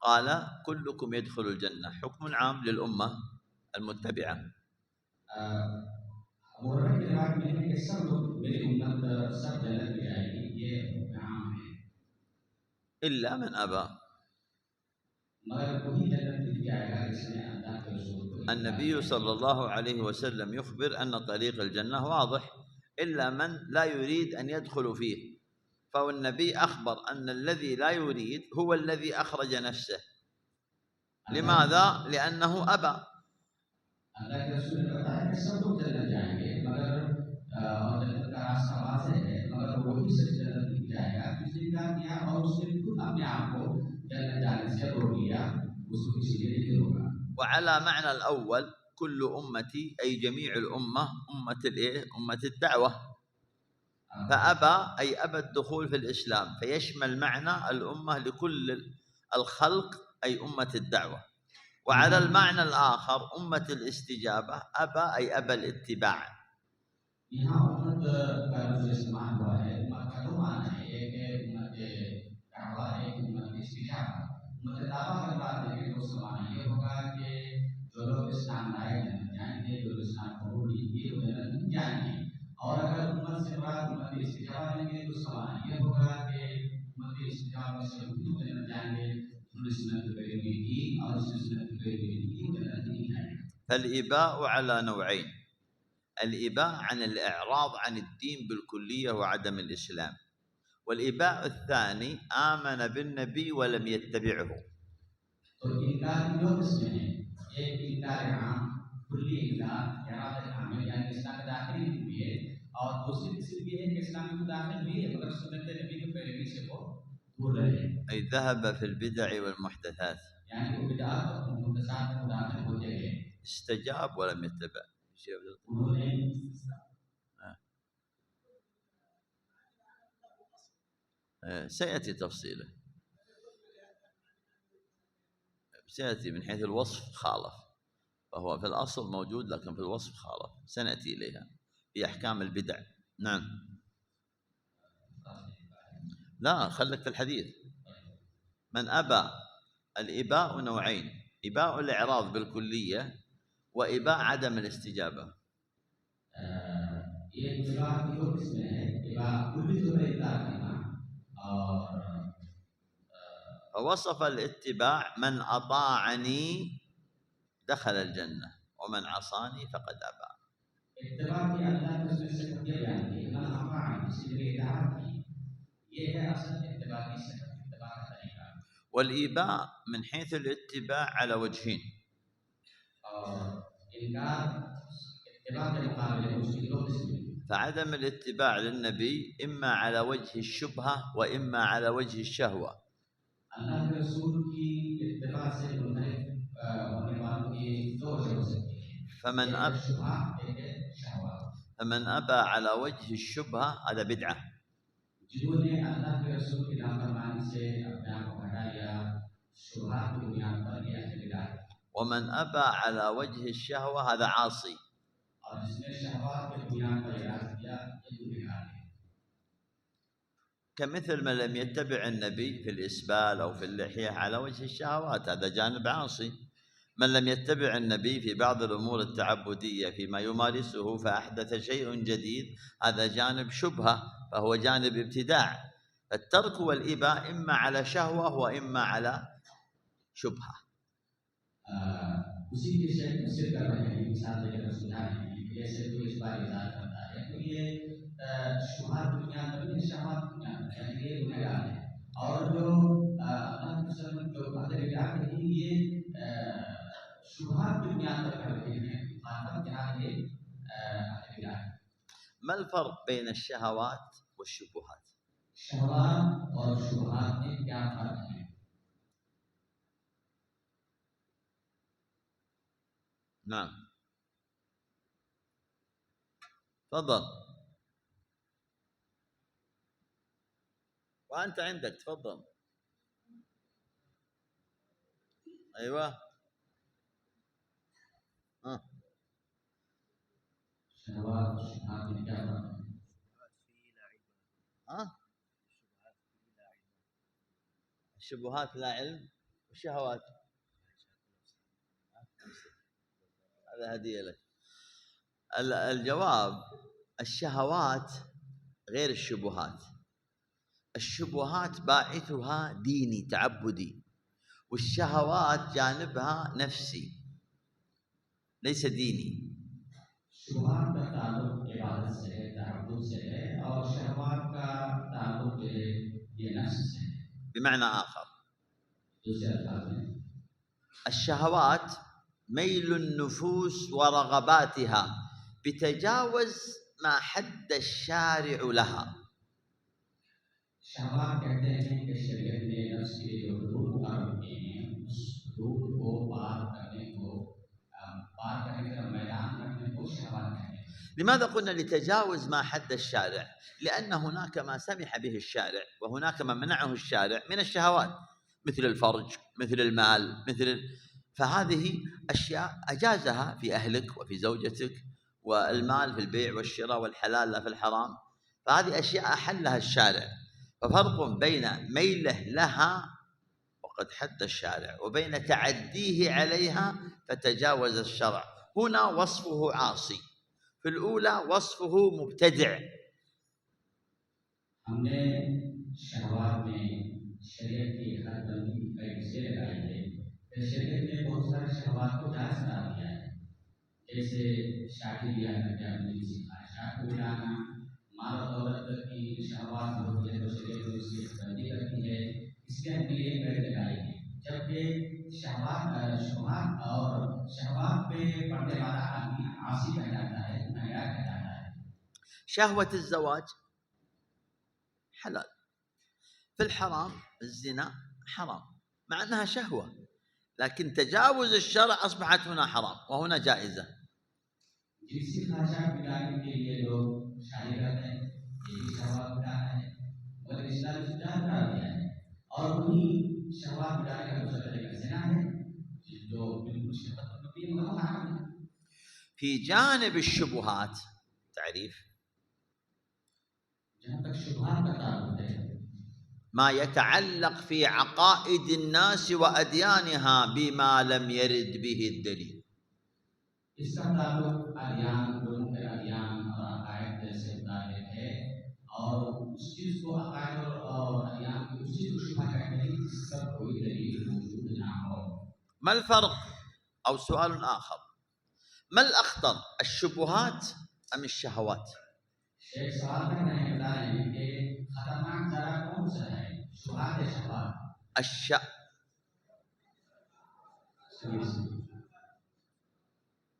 Speaker 2: قال كلكم يدخل الجنة، حكم عام للأمة المتبعة.
Speaker 1: मुहर्रम की रिवायत में है कि सब लोग मेरी उम्मत सब जन्नत में जाएगी, ये आम है।
Speaker 2: إلا من أبى.
Speaker 1: मगर वही जन्नत में जाएगा जिसने अल्लाह के रसूल को।
Speaker 2: النبي صلى الله عليه وسلم يخبر أن طريق الجنة واضح إلا من لا يريد أن يدخل فيه. فالنبي أخبر أن الذي لا يريد هو الذي أخرج نفسه. لماذا؟ لأنه أبى.
Speaker 1: अल्लाह के रसूल ने बताया कि सब लोग जन्नत जाएंगे मगर और जन्नत का रास्ता वाज़ेह है, मगर वही सब जन्नत में जाएगा जिसने इनकार किया और उसने खुद अपने आप को जन्नत जाने से रोक लिया, उसको किसी ने नहीं रोका।
Speaker 2: وعلى معنى الأول كل أمتي أي جميع الأمة أمة الإيه؟ أمة الدعوة. فأبى أي أبى الدخول في الإسلام، فيشمل معنى الأمة لكل الخلق أي أمة الدعوة. وعلى المعنى الآخر أمة الاستجابة أبى أي أبى الاتباع.
Speaker 1: यहाँ उम्मत का जो इस्तेमाल हुआ है उम्मत का दो माना है, एक है उम्मत दावा, एक उम्मत इस्तिजाबा। उम्मत दावा के बाद देखिए दोस्तों माना ये होगा कि जो लोग इस्लाम लाए जाएंगे, जो इस्लाम कबूल किए वो जन्नत में जाएंगे। और अगर उम्मत से मुराद उम्मत इस्तिजाबा लेंगे तो उसका माना ये होगा कि उम्मत इस्तिजाबा से वो जन्नत जाएंगे, सुन्नत करेंगे की और सुन्नत करेंगे की वो जन्नत नहीं जाएंगे।
Speaker 2: فالإباء على نوعين: الإباء عن الإعراض عن الدين بالكلية وعدم الإسلام، والإباء الثاني آمن بالنبي ولم يتبعه.
Speaker 1: तो इनकार की दो किस्में हैं, एक इनकार आम कुल्ली इनकार इरादत आम यानी इस्लाम में दाखिल हुई है, और दूसरी किस्म ये है कि इस्लाम में दाखिल हुई है मगर सुन्नत नबी के पैरवी से वो दूर रहे,
Speaker 2: أي ذهب في البدع والمحدثات،
Speaker 1: यानी वो बिदअत और मुहदसात में दाखिल होते गए,
Speaker 2: استجاب ولم يتبع.
Speaker 1: उन्होंने
Speaker 2: سيأتي تفصيله، سيأتي من حيث الوصف خالف، فهو في الأصل موجود لكن في الوصف خالف، سنأتي إليها في أحكام البدع. نعم. لا خليك في الحديث. من أبى، الإباء نوعين: إباء الإعراض بالكلية وإباء عدم الاستجابة.
Speaker 1: ये इबाह की दो किस्में हैं, इबाह कुल्ली तो है इनकार करना, और
Speaker 2: فوصف الاتباع: من أطاعني دخل الجنة ومن عصاني فقد أبى.
Speaker 1: इत्तिबा की अल्लाह के रसूल से ये बयान की मन अताअन किसी ने इताअत की, ये है असल इत्तिबा की सिफत, इत्तिबा का तरीका।
Speaker 2: والإباء من حيث الاتباع على وجهين:
Speaker 1: और इनकार इत्तिबा के मुकाबले में उसकी दो किस्में,
Speaker 2: فعدم الاتباع للنبي إما على وجه الشبهة وإما على وجه الشهوة.
Speaker 1: अल्लाह के रसूल की इत्तिबा से मुनहरिफ होने वालों की दो वजह हो सकती है,
Speaker 2: فمن
Speaker 1: एक
Speaker 2: أب
Speaker 1: है शुबहा, एक है शहवा।
Speaker 2: فمن أبى على وجه الشبهة هذا بدعة،
Speaker 1: जिन्होंने अल्लाह के रसूल की नाफरमानी से अपने आप को हटा लिया शुबहा की बुनियाद पर, यह है बिदअत।
Speaker 2: ومन أبى على وجه الشهوة هذا عاصي.
Speaker 1: और जिसने शहवात के बुनियाद पर इरादा किया ये गुनहगार है।
Speaker 2: كمثل من لم يتبع النبي في الإسبال أو في اللحية على وجه الشهوات، هذا جانب عاصي. من لم يتبع النبي في بعض الأمور التعبدية فيما يمارسه فأحدث شيء جديد، هذا جانب شبهة، فهو جانب ابتداع. فالترك والإباء إما على شهوة وإما على شبهة.
Speaker 1: उसी के शेख मुझसे कर रहे हैं, मिसाल देकर सुझा रहे हैं कि जैसे कोई इस बार इजाज़ करता है तो ये शुबहात दुनिया पर नहीं, शहवात दुनिया पर, यानी ये गुनहगार है। और जो अल्लाह के रसूल जो अहले बिदअत हैं ये शुबहात दुनिया पर कर रहे हैं, मतलब यहाँ ये अहले बिदअत।
Speaker 2: ما الفرق بين الشهوات والشبهات؟
Speaker 1: शहवात और शुबहात में क्या फर्क है?
Speaker 2: نعم تفضل، وأنت عندك تفضل. أيوة
Speaker 1: शहवात और शुबहात में क्या फर्क है?
Speaker 2: الشبهات لا علم، والشهوات هذا هدية لك. الجواب: الشهوات غير الشبهات. الشبهات باعثها ديني تعبدي، والشهوات جانبها نفسي ليس ديني.
Speaker 1: शुबहात का ताल्लुक इबादत से है, तअब्बुद से है, और शहवात का ताल्लुक ये नफ्स से है।
Speaker 2: بمعنى آخر:
Speaker 1: दूसरे अल्फाज में
Speaker 2: الشهوات ميل النفوس ورغباتها بتجاوز ما حد الشارع لها.
Speaker 1: शहवात कहते हैं कि शरीयत ने नफ्स के जो हदूद मुकर्रर किए हैं उस हदूद को पार करने का मैदान रखने को शहवात कहते हैं।
Speaker 2: لماذا قلنا لتجاوز ما حد الشارع؟ لأن هناك ما سمح به الشارع وهناك ما منعه الشارع من الشهوات، مثل الفرج، مثل المال، فهذه أشياء أجازها في أهلك وفي زوجتك، والمال في البيع والشراء، والحلال لا في الحرام. فهذه أشياء أحلها الشارع. ففرق بين ميله لها وقد حد الشارع وبين تعديه عليها فتجاوز الشرع. هنا وصفه عاصي، في الأولى وصفه مبتدع.
Speaker 1: हमने शहवात में शरीयत की हर बंदी कई हिस्से लगाए थे। फिर शरीयत ने बहुत सारे शहवात को जायज़ करार दिया है, जैसे शादी ब्याह करके आपने सिखाया, शादी उड़ाना, माल और दौलत की शहवात होती है तो शरीयत ने उसकी बंदी करती है। इसके हमने ये पेड़ लगाए हैं, जबकि शहवात और शहवात पे पड़ने वाला आदमी आसी कहलाता है, गुनहगार कहलाता है।
Speaker 2: شهوة الزواج حلال، في الحرام الزنا حرام مع أنها شهوة، لكن تجاوز الشرع أصبحت هنا حرام وهنا جائزة.
Speaker 1: जिसकी भाषा बिगाड़ने के लिए लोग शादी करते हैं, ये भी शहवात बिगाड़ना है, मगर इस्लाम इसे जायज़ करार दिया है। और वही शहवात बिगाड़ने का दूसरा तरीका ज़िना है, जो बिल्कुल शहवत होती है मगर हराम है।
Speaker 2: في جانب الشبهات تعريف
Speaker 1: जहाँ तक शुभात का ताल्लुक है,
Speaker 2: ما يتعلق في عقائد الناس وأديانها بما لم يرد به الدليل.
Speaker 1: इसका ताल्लुक अदियान, लोगों के अदियान और अकायद से मुताबिक है, और उस चीज़ को अकायद और अदियान की उस चीज़ को शुभा कहते हैं जिसका कोई दलील मौजूद ना हो।
Speaker 2: ما الفرق؟ أو سؤال آخر، ما الأخطر الشبهات أم الشهوات؟
Speaker 1: शेख सवाल कर रहे हैं, बता रहे हैं कि खतरनाक जरा कौन सा है, शुभात या शहवात?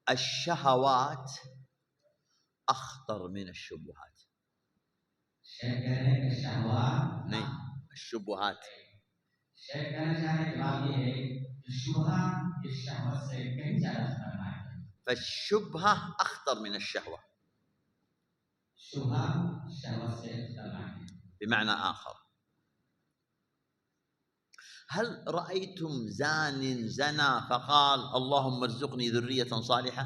Speaker 2: الشهوات أخطر من الشبهات.
Speaker 1: शेख कह रहे हैं कि शहवात
Speaker 2: नहीं, الشبهات.
Speaker 1: शेख कहना चाह रहे हैं, जवाब ये है कि शुभा इस शहवत से कहीं ज्यादा खतरनाक है।
Speaker 2: فالشبهة أخطر من الشهوة
Speaker 1: शुभा शहवत से खतरनाक है।
Speaker 2: بمعنى آخر، هل رأيتم زان زنى فقال اللهم ارزقني ذرية صالحة؟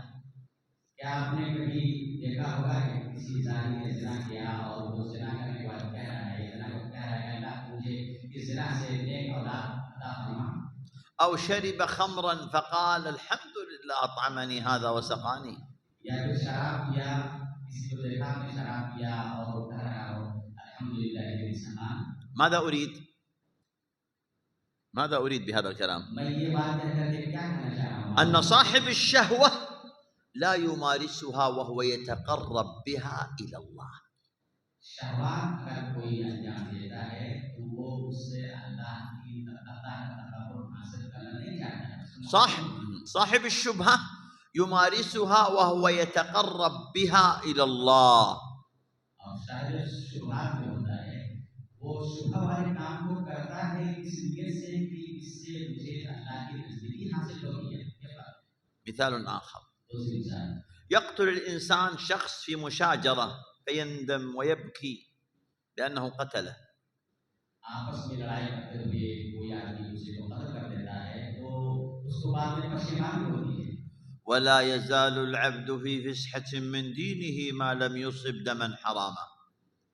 Speaker 1: क्या आपने कभी देखा होगा कि किसी जानी ने ज़िना किया और वो ज़िना करने के बाद कह रहा है, ज़िना को कह रहा है अल्लाह मुझे इस ज़िना से नेक औलाद अता फरमा?
Speaker 2: أو شرب خمرا فقال الحمد لله أطعمني هذا وسقاني؟
Speaker 1: या फिर शराब पिया, किसी को देखा आपने शराब पिया और कह रहा हो अल्हम्दुलिल्लाह मेरी समान?
Speaker 2: ماذا أريد بهذا الكلام؟
Speaker 1: मैं ये बात कहकर के क्या कहना चाह रहा हूँ?
Speaker 2: أن صاحب الشهوة لا يمارسها وهو يتقرب بها إلى الله.
Speaker 1: शहवात अगर कोई अंजाम देता है तो वो उससे अल्लाह की तक़र्रुब हासिल करना नहीं चाहता है।
Speaker 2: صاحب الشبهة يمارسها وهو يتقرب بها إلى الله.
Speaker 1: और शायद शुभात में होता है, वो शुभा वाले काम को करता है इस नियत से कि इससे मुझे अल्लाह की नज़दीकी हासिल होगी है।
Speaker 2: مثال آخر،
Speaker 1: दूसरी मिसाल,
Speaker 2: يقتل الإنسان شخص في مشاجرة فيندم ويبكي لأنه قتله.
Speaker 1: आपस में लड़ाई करते हुए कोई आदमी दूसरे को कत्ल कर देता है तो उसको बाद में पश्चिमानी होती है।
Speaker 2: ولا يزال العبد في فسحة من دينه ما لم يصب دما حراما.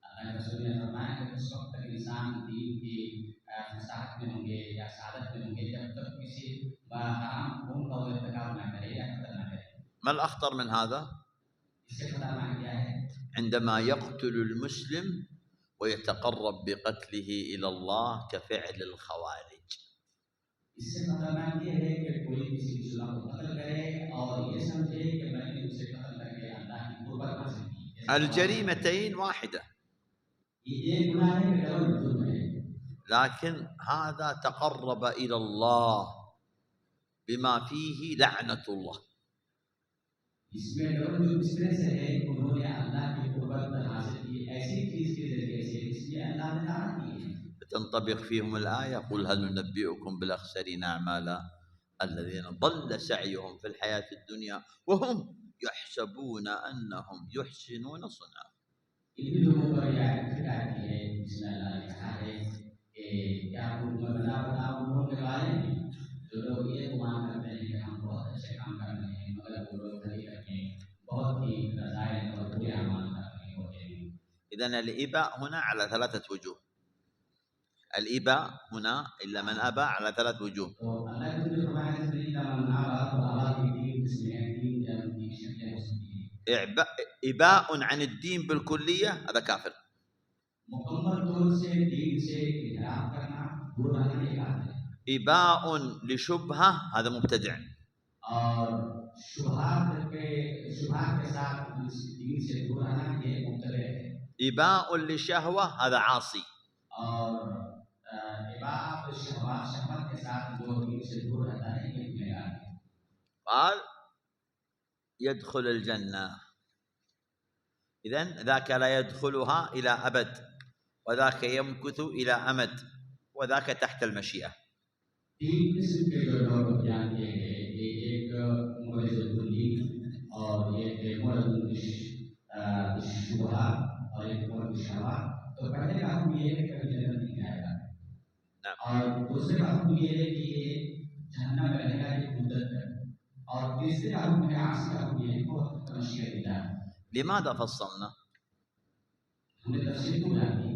Speaker 1: अल्लाह के रसूल ने फरमाया कि उस वक्त तक इंसान दीन की फसाहत में होंगे या सादत में होंगे जब तक किसी हराम खून का वो इर्तिकाब ना करे या कत्ल ना करे।
Speaker 2: ما الأخطر من هذا؟
Speaker 1: इससे खतरनाक क्या है?
Speaker 2: عندما يقتل المسلم ويتقرب بقتله إلى الله كفعل الخوارج.
Speaker 1: इससे खतरनाक ये है कि कोई किसी मुसलमान को कत्ल करे और ये समझे कि मैंने उसे कत्ल करके अल्लाह की कुर्बत हासिल की।
Speaker 2: الجريمتين واحدة،
Speaker 1: ये एक गुनाह है कि डबल जुर्म है,
Speaker 2: لكن هذا تقرب إلى الله بما فيه لعنة الله.
Speaker 1: इसमें डबल जुर्म इस तरह से है कि उन्होंने अल्लाह की कुर्बत हासिल की ऐसी चीज के जरिए से जिसमें अल्लाह ने लानत की है।
Speaker 2: تنطبق فيهم الآية قل هل ننبئكم بالأخسرين أعمالا الذين ضل سعيهم في الحياة الدنيا وهم يحسبون أنهم يحسنون صنعا.
Speaker 1: इन लोगों पर यह आती है जिसमें अल्लाह ने कहा है कि क्या आपको बताओ उन लोगों के बारे में जो लोग ये गुमान करते हैं कि हम बहुत अच्छे काम कर रहे हैं मगर वो लोग हकीकत में बहुत ही रज़ाइल और बुरे अमाल कर रहे होते हैं।
Speaker 2: إذن الإباء هنا على 3 وجوه. الإباء هنا إلا من أبى على 3 وجوه.
Speaker 1: तो अल्लाह के जो फरमाया है कि इल्ला मन आबा तो आबा की 3 किस्में हैं, 3 की शक्लें हो सकती हैं।
Speaker 2: إباء عن الدين بالكلية هذا كافر.
Speaker 1: मुकम्मल तौर से दीन से इनकार करना, दूर रहना ये काफिर है।
Speaker 2: إباء لشبهة هذا مبتدع.
Speaker 1: और शुबहात के साथ दीन से दूर रहना ये मुब्तदी है।
Speaker 2: إباء لشهوة هذا عاصي.
Speaker 1: और इबाद शहवत के साथ जो दीन से दूर रहता है ये गुनहगार है।
Speaker 2: قال يدخل الجنة. إذن ذاك لا يدخلها إلى أبد، وذاك يمكث إلى أمد، وذاك تحت المشيئة.
Speaker 1: 3 किस्म के जो लोग बयान किए गए, एक मुअज़्ज़िज़ुल कुल्ली और एक मुअज़्ज़िज़ुश शुबहा और एक मुअज़्ज़िज़ुश शहवा। तो पहले का हुक्म ये है कि कभी जन्नत नहीं जाएगा, और दूसरे का हुक्म ये है कि ये जहन्नम में रहेगा एक मुद्दत तक, और तीसरे का हुक्म है आखिरी का हुक्म ये है वो मशीअत इल्लाह।
Speaker 2: لماذا فصلنا؟
Speaker 1: हमने तफसील क्यों बयान की?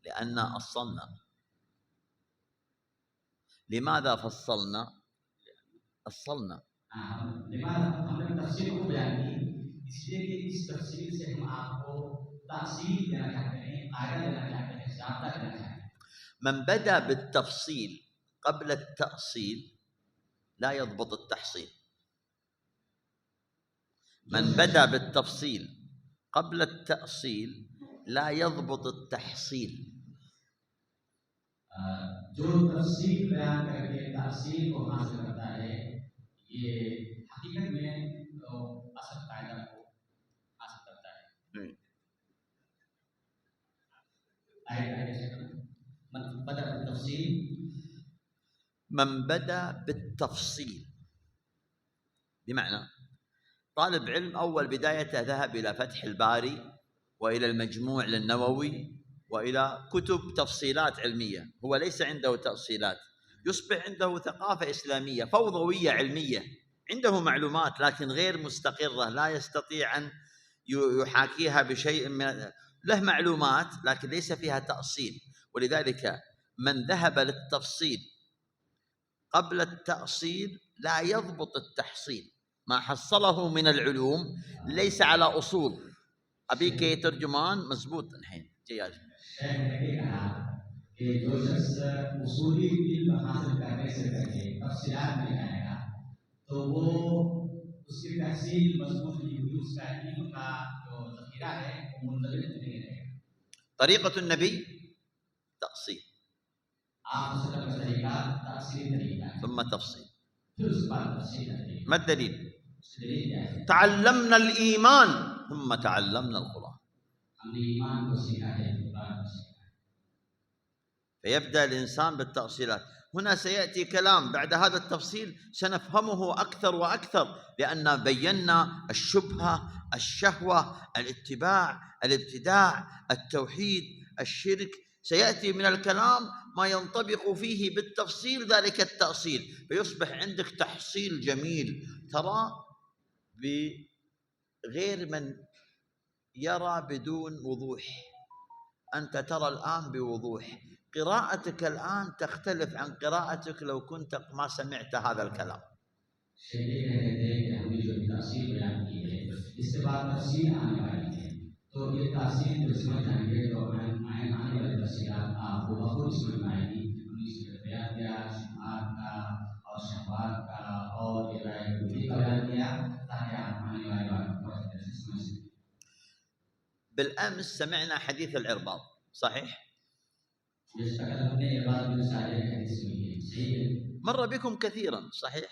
Speaker 2: لأن أصلنا. لماذا فصلنا؟ أصلنا.
Speaker 1: हमने तफसील क्यों बयान की? इसलिए कि इस तफसील से हम आपको तफसील देना चाहते हैं, कायदा देना चाहते हैं, ज़ाब्ता देना चाहते हैं।
Speaker 2: من بدأ بالتفصيل قبل التأصيل لا يضبط التحصيل. من بدأ بالتفصيل قبل التأصيل لا يضبط التحصيل.
Speaker 1: जो तफसील बयान करके तफसील को हासिल करता है, ये हकीकत में असल कायदा को हासिल करता है।
Speaker 2: من بدأ بالتفصيل بمعنى طالب علم أول بدايته ذهب إلى فتح الباري وإلى المجموع للنووي وإلى كتب تفصيلات علمية، هو ليس عنده تفصيلات، يصبح عنده ثقافة إسلامية فوضوية علمية، عنده معلومات لكن غير مستقرة، لا يستطيع أن يحاكيها بشيء من، له معلومات لكن ليس فيها تأصيل. ولذلك من ذهب للتفصيل قبل التأصيل لا يضبط التحصيل، ما حصله من العلوم ليس على أصول. أبيك ترجمان مزبوط الحين جياج.
Speaker 1: कि जो शख्स उसूली इल्म हासिल करने से पहले तफसीलात में जाएगा तो वो उसकी तहसील मजबूत नहीं होगी, उसका इल्म का जो ज़ख़ीरा है वो मुंतज़िम नहीं रहेगा।
Speaker 2: طريقة النبي تأصيل ثم تفصيل. ما الدليل؟ تعلمنا الإيمان ثم تعلمنا القرآن. فيبدأ الإنسان بالتأصيلات. هنا سيأتي كلام بعد هذا التفصيل سنفهمه أكثر وأكثر، لأن بينا الشبهة، الشهوة، الاتباع، الابتداع، التوحيد، الشرك. سيأتي من الكلام ما ينطبق فيه بالتفصيل ذلك التأصيل، فيصبح عندك تحصيل جميل ترى بغير من يرى بدون وضوح. أنت ترى الآن بوضوح، قراءتك الآن تختلف عن قراءتك لو كنت ما سمعت هذا الكلام. तो ये तासीर जो समझ आएंगे तो आने वाले तफसीलात आपको बहुत समझ में आएगी। हमने इसमें बयान किया शुमात का और शहवात का और ये राय का बयान किया ताकि आप आने वाले बात को अच्छे से समझ सकें। بالأمس سمعنا حديث العرباض صحيح؟ مر بكم كثيرا صحيح؟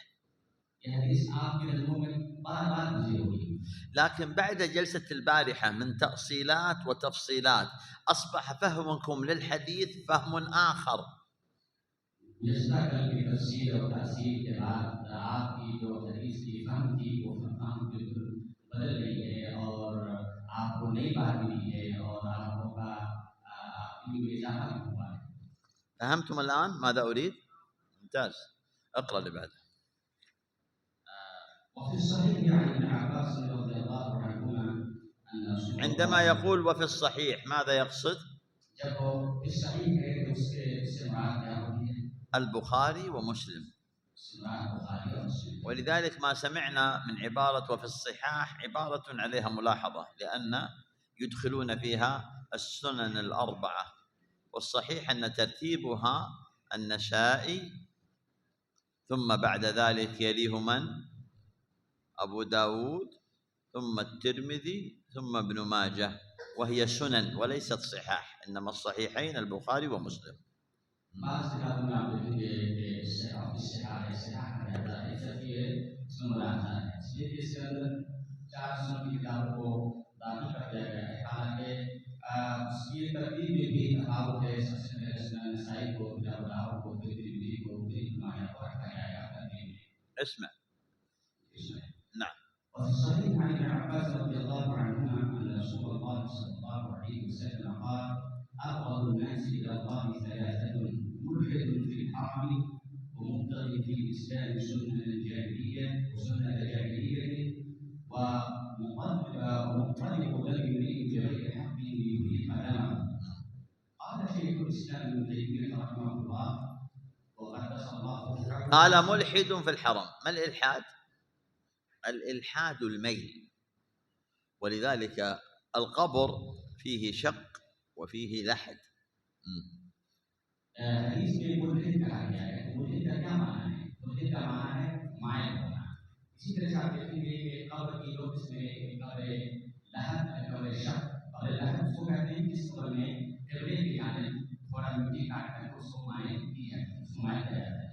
Speaker 2: لكن بعد جلسة البارحة من تأصيلات وتفصيلات أصبح فهمكم للحديث فهم آخر. فهمتم الآن ماذا أريد؟ ممتاز. اقرأ اللي بعده.
Speaker 1: وفي الصحيح عن ابن عباس رضي الله عنهما
Speaker 2: عندما يقول وفي الصحيح ماذا يقصد؟
Speaker 1: जब वो इस सही है तो उससे मुराद क्या होती है?
Speaker 2: البخاري ومسلم.
Speaker 1: उससे मुराद बुखारी और मुस्लिम।
Speaker 2: ولذلك ما سمعنا من عبارة وفي الصحاح عبارة عليها ملاحظة، لأن يدخلون فيها السنن الأربعة، والصحيح أن ترتيبها النسائي، ثم بعد ذلك يليه من؟ أبو داود، ثم الترمذي، ثم ابن ماجه، وهي سنن وليست صحاح، إنما الصحيحين البخاري ومسلم.
Speaker 1: بعض किताबों में आप देखेंगे कि इससे आगे से आगे रहता है जब ये इसमें मुराद है इसलिए कि इसके अंदर 4 सुन्नत की किताबों को दाखिल कर दिया गया है हालांकि उसकी तरतीब में भी तफावत है सबसे पहले सुनन नसाई को फिर अबू दाऊद को फिर तिरमिजी को फिर इब्न माजा को रखा जाएगा तरतीब में
Speaker 2: اسمع. نعم.
Speaker 1: وفي الصحيح عن ابن عباس رضي الله عنهما ان رسول الله صلى الله عليه وسلم قال ابغض الناس الى الله ثلاثه ملحد في الحرم ومبتغي في الاسلام سنه الجاهليه وسنه جاهليه ومنطلق لم يريد بغير حق ليريق دمه. قال شيخ الاسلام ابن تيميه رحمه الله وقدس الله روحه
Speaker 2: قال ملحد في الحرم. ما الإلحاد؟ الإلحاد الميل، ولذلك القبر فيه شق وفيه لحد.
Speaker 1: हदीस में मुल्हिद कहा गया है। मुल्हिद का क्या माना है? मुल्हिद का माना है माइल होना। इसी तरह से आप देखेंगे कि कब्र की लोग इसमें कब्र लहद कब्र शक और लहद उसको कहते हैं जिस कब्र में किबले की जानिब थोड़ा मिट्टी काट कर उसको माइल की है, उसको माइल किया जाता है।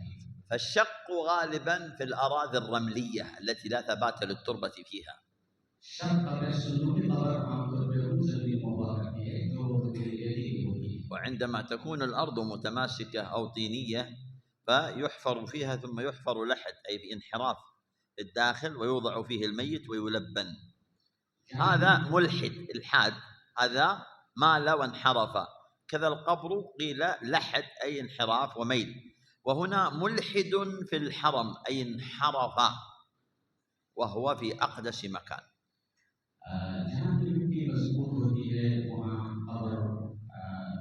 Speaker 2: فالشق غالبا في الأراضي الرملية التي لا ثبات للتربة فيها.
Speaker 1: शक कब्र सुन्नत कब्र आमतौर पर उस जमीन में हुआ करती है जो रेतीली होती है।
Speaker 2: وعندما تكون الأرض متماسكة أو طينية فيحفر فيها ثم يحفر لحد، أي بانحراف الداخل، ويوضع فيه الميت ويلبن. هذا ملحد، إلحاد، هذا مال وانحرف. كذا القبر قيل لحد أي انحراف وميل، وهنا ملحد في الحرم أي انحرف وهو في أقدس مكان.
Speaker 1: जहाँ की मिट्टी मजबूत होती है वहाँ कब्र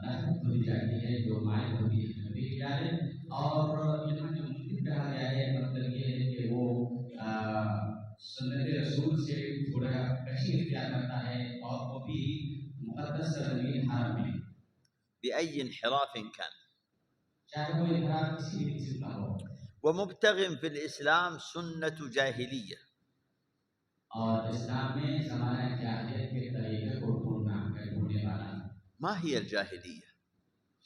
Speaker 1: लहद खुदी जाती है जो माइल होती है नबी की जानिब। और यहाँ जो मुल्हिद कहा गया है मतलब ये है कि वो सुन्नत रसूल से थोड़ा कशी इख्तियार करता है और वो भी मुक़द्दस ज़मीन हरम में
Speaker 2: بأي انحراف كان.
Speaker 1: चाहे वो इनकार किसी भी किस्म का हो।
Speaker 2: ومبتغ في الإسلام سنة جاهلية.
Speaker 1: और इस्लाम में ज़माना जाहिलियत के तरीक़े को ढूंढने वाला।
Speaker 2: ما هي الجاهلية؟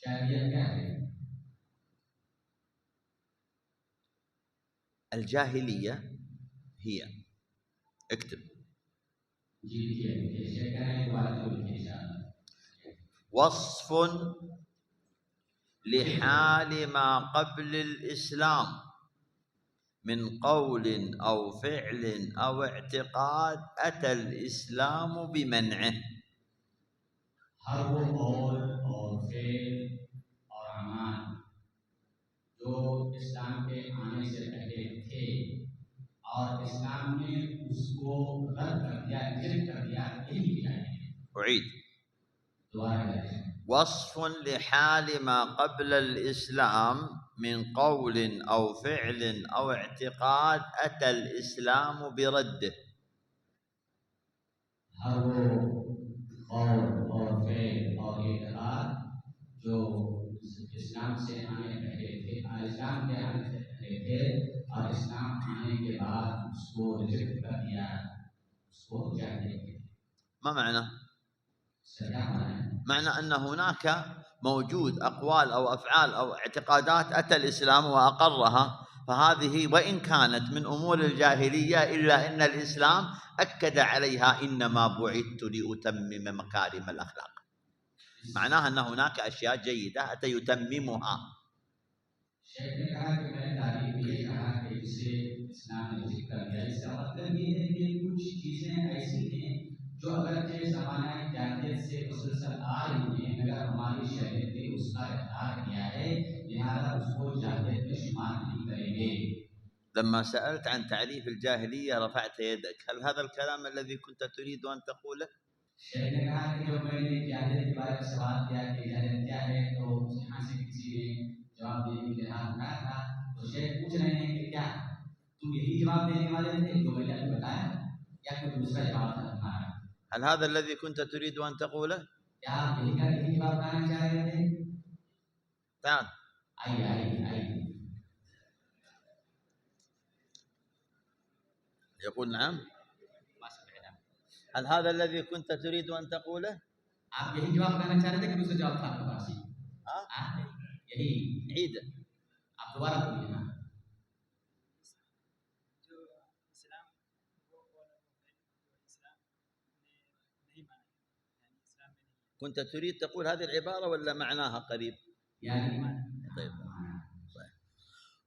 Speaker 1: जाहिलियत क्या है?
Speaker 2: الجاهلية هي، اكتب،
Speaker 1: जी ये क्या है वाजिब के साथ
Speaker 2: وصف لحال ما قبل الإسلام من قول أو فعل أو اعتقاد أتى الإسلام بمنعه.
Speaker 1: हर वो कौल और फेल और अमाल जो इस्लाम के आने से पहले थे और इस्लाम ने उसको रद्द कर दिया, रिजेक्ट कर दिया, यही किया है।
Speaker 2: أعيد.
Speaker 1: दोबारा करें।
Speaker 2: وصف لحال ما قبل الإسلام من قول أو فعل أو اعتقاد أتى الإسلام برده.
Speaker 1: हर वो कौल और फेल और इत्तेकाद जो इस्लाम से आने पहले थे, इस्लाम के आने से पहले थे और इस्लाम आने के बाद उसको रिजेक्ट कर दिया, उसको जाहिलियत कहते हैं।
Speaker 2: ما معنى؟
Speaker 1: क्या माना है?
Speaker 2: معنى أن هناك موجود أقوال أو أفعال أو اعتقادات أتى الإسلام وأقرها، فهذه وإن كانت من أمور الجاهلية إلا أن الإسلام أكد عليها إنما بعثت لأتمم مكارم الأخلاق. معناها أن هناك أشياء جيدة أتى يتممها.
Speaker 1: शेख ने कहा कि मैंने तारीफ ये कहा कि जिसे इस्लाम ने जिक्र कर दिया, इसका मतलब ये है कि कुछ चीजें ऐसी हैं जो अगरचे ज़माना जाहिलियत से मुसलसल आ रही हैं, मगर हमारी शरीयत ने उसका इक़रार किया है, लिहाजा उसको जाहिलियत में शुमार नहीं करेंगे।
Speaker 2: لما سألت عن تعريف الجاهلية رفعت يدك، هل هذا الكلام الذي كنت تريد أن تقوله؟
Speaker 1: शेख ने कहा कि जब मैंने जाहिलियत के बारे में सवाल किया कि जाहिलियत क्या है, तो यहाँ से किसी ने जवाब देने के लिए हाथ उठाया था। तो शेख पूछ रहे हैं कि क्या तुम यही जवाब देने वाले थे जो मैंने आपको बताया, या कोई दूसरा जवाब था तुम्हारा?
Speaker 2: هل هذا الذي كنت تريد أن تقوله؟
Speaker 1: क्या आप यही जवाब पाना चाह रहे थे?
Speaker 2: تعال.
Speaker 1: आइए आइए आइए।
Speaker 2: يقول نعم. هل هذا الذي كنت تريد أن تقوله؟
Speaker 1: आप यही जवाब पाना चाह रहे थे कि दूसरा जवाब था आपके पास? यही।
Speaker 2: عيد.
Speaker 1: आप दोबारा बोलिए ना।
Speaker 2: كنت تريد تقول هذه العبارة ولا معناها قريب؟
Speaker 1: يعني
Speaker 2: طيب.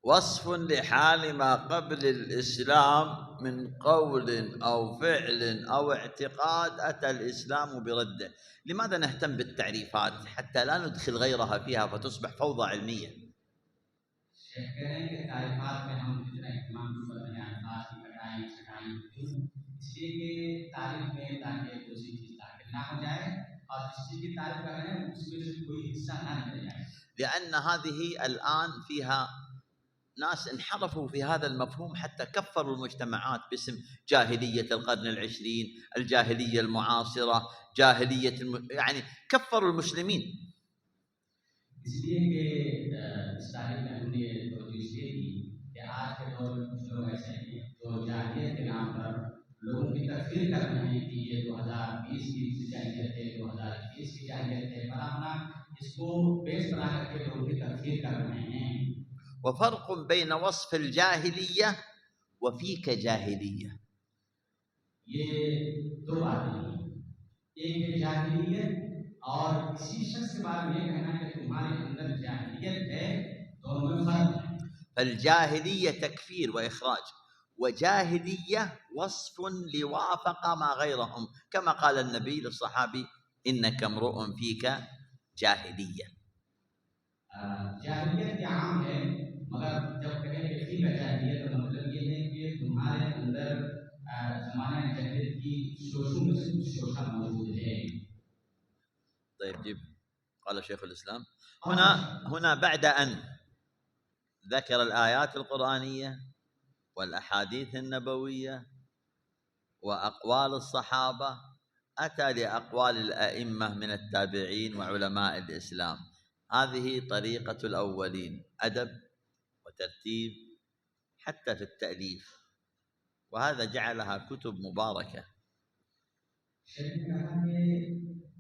Speaker 2: وصف لحال ما قبل الإسلام من قول أو فعل أو اعتقاد أتى الإسلام برده. لماذا نهتم بالتعريفات حتى لا ندخل غيرها فيها فتصبح فوضى علمية؟ لأن هذه الآن فيها ناس انحرفوا في هذا المفهوم حتى كفروا المجتمعات باسم جاهلية القرن العشرين، الجاهلية المعاصرة، جاهلية يعني كفروا المسلمين.
Speaker 1: इसलिए कि इस तारीख में हमने तवज्जो इसलिए की कि आज के दौर में कुछ लोग ऐसे हैं जो जाहिलियत के नाम पर लोगों की तकफीर कर रहे हैं कि ये 2020 की जाहिलियत है, 2021 की जाहिलियत है, फलाना, इसको बेस बना करके लोगों की तकफीर कर रहे हैं।
Speaker 2: وفرق بين وصف الجاهلية وفيك جاهلية.
Speaker 1: ये दो बातें हैं, एक है जाहिलियत और किसी शख्स के बारे में ये कहना कि तुम्हारे अंदर जाहिलियत है, दोनों में फर्क है।
Speaker 2: فالجاهلية تكفير وإخراج، وجاهلية وصف لوافق ما غيرهم، كما قال النبي للصحابي إنك امرؤ فيك جاهلية.
Speaker 1: जाहिलियत क्या आम है, मगर जब कहें कि फीक जाहिलियत का मतलब ये है कि तुम्हारे अंदर ज़माने जाहिलियत की शोषों में से कुछ शोषा मौजूद है।
Speaker 2: طيب جيب. قال شيخ الإسلام هنا بعد أن ذكر الآيات القرآنية والأحاديث النبوية وأقوال الصحابة أتى لأقوال الأئمة من التابعين وعلماء الإسلام. هذه طريقة الأولين، أدب وترتيب حتى في التأليف، وهذا جعلها كتب مباركة.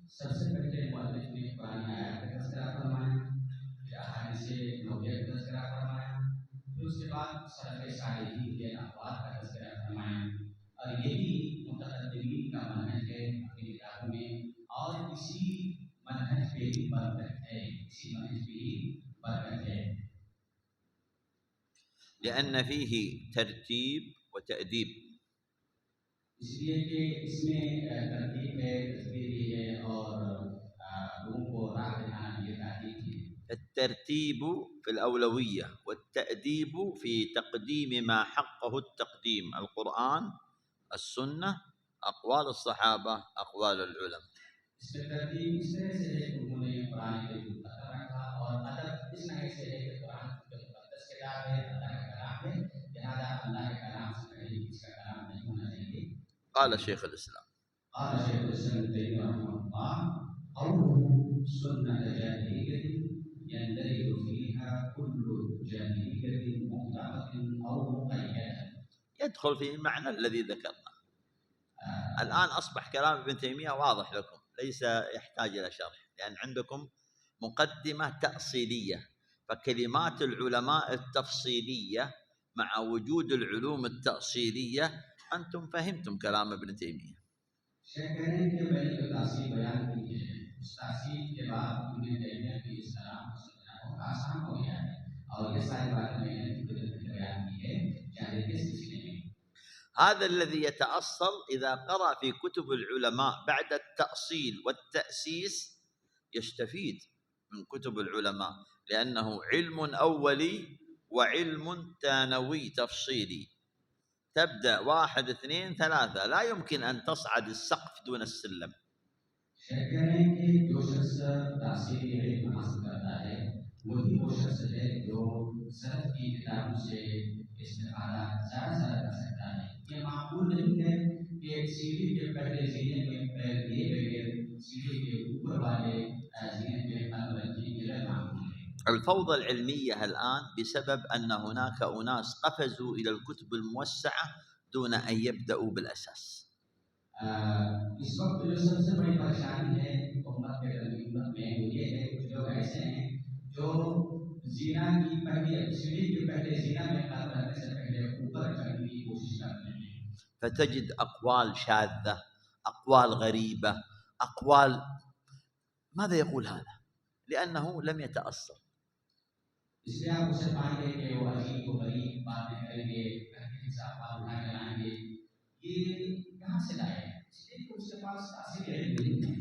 Speaker 1: सबसे पहले मुअल्लिफ ने कुरान आयत का तज़किरा फरमाया, फिर अहादीस नबवी का तज़किरा फरमाया, फिर उसके बाद सलफ़ सालिहीन के अक़वाल का तज़किरा फरमाया। और यही मुतक़द्दिमीन का मनहज है अपनी किताबों में, और इसी मनहज पे ही बरकत है, इसी मनहज पे ही बरकत है।
Speaker 2: لأن فيه ترتيب وتأديب.
Speaker 1: इसलिए कि इसमें तरतीब है, तस्बीह है, और लोगों को राह दिखाना भी ताकीद है।
Speaker 2: الترتيب في الأولوية، والتأديب في تقديم ما حقه التقديم: القرآن، السنة، أقوال الصحابة، أقوال العلماء.
Speaker 1: इसमें तरतीब इस तरह से है कि उन्होंने कुरान के मुकद्दर रखा, और अदब इस तरह से है कि कुरान के मुकद्दस किताब है, अल्लाह का कलाम है, लिहाजा अल्लाह के कलाम से पहले किसका कलाम नहीं होना चाहिए।
Speaker 2: قال شيخ الإسلام
Speaker 1: قال شيخ الإسلام ابن تيمية رحمه الله: قوله سنة جاهلية يندرج فيها كل جاهلية مطلقة أو مقيدة.
Speaker 2: يدخل في المعنى الذي ذكرنا. الآن أصبح كلام ابن تيمية واضح لكم، ليس يحتاج إلى شرح، لأن عندكم مقدمة تأصيلية، فكلمات العلماء التفصيلية مع وجود العلوم التأصيلية أنتم فهمتم كلام ابن تيمية. هذا الذي يتأصل إذا قرأ في كتب العلماء بعد التأصيل والتأسيس يستفيد من كتب العلماء، لأنه علم أولي وعلم ثانوي تفصيلي. تبدأ 1 2 3، لا يمكن أن تصعد السقف دون السلم.
Speaker 1: शेख कह रहे हैं कि जो शख्स तासीर की इल्म हासिल करता है वही वो शख्स है जो सलफ की किताबों से इस्तेफादा ज़्यादा कर सकता है। ये माकूल नहीं है कि सीढ़ी के पहले जीने में पैर दिए बगैर सीढ़ी के ऊपर वाले जीने में कदम रखने के लिए माकूल है।
Speaker 2: الفوضى العلمية الآن بسبب أن هناك أناس قفزوا إلى الكتب الموسعة دون أن يبدأوا بالأساس.
Speaker 1: इस वक्त जो सबसे बड़ी परेशानी है उम्मत के उम्मत में वो ये है कुछ लोग ऐसे हैं जो जीना की पहले सीढ़ी के पहले जीना में कदम रखने से पहले ऊपर चढ़ने की कोशिश करते हैं।
Speaker 2: فتجد أقوال شاذة، أقوال غريبة، أقوال ماذا يقول هذا؟ لأنه لم يتأصل.
Speaker 1: इसलिए आप उसे पाएंगे कि वो अजीब व गरीब बातें करेंगे, हिसाब उठा कर लाएंगे। ये कहाँ से लाए? इसलिए कि उसके पास तासीर इल्म नहीं है।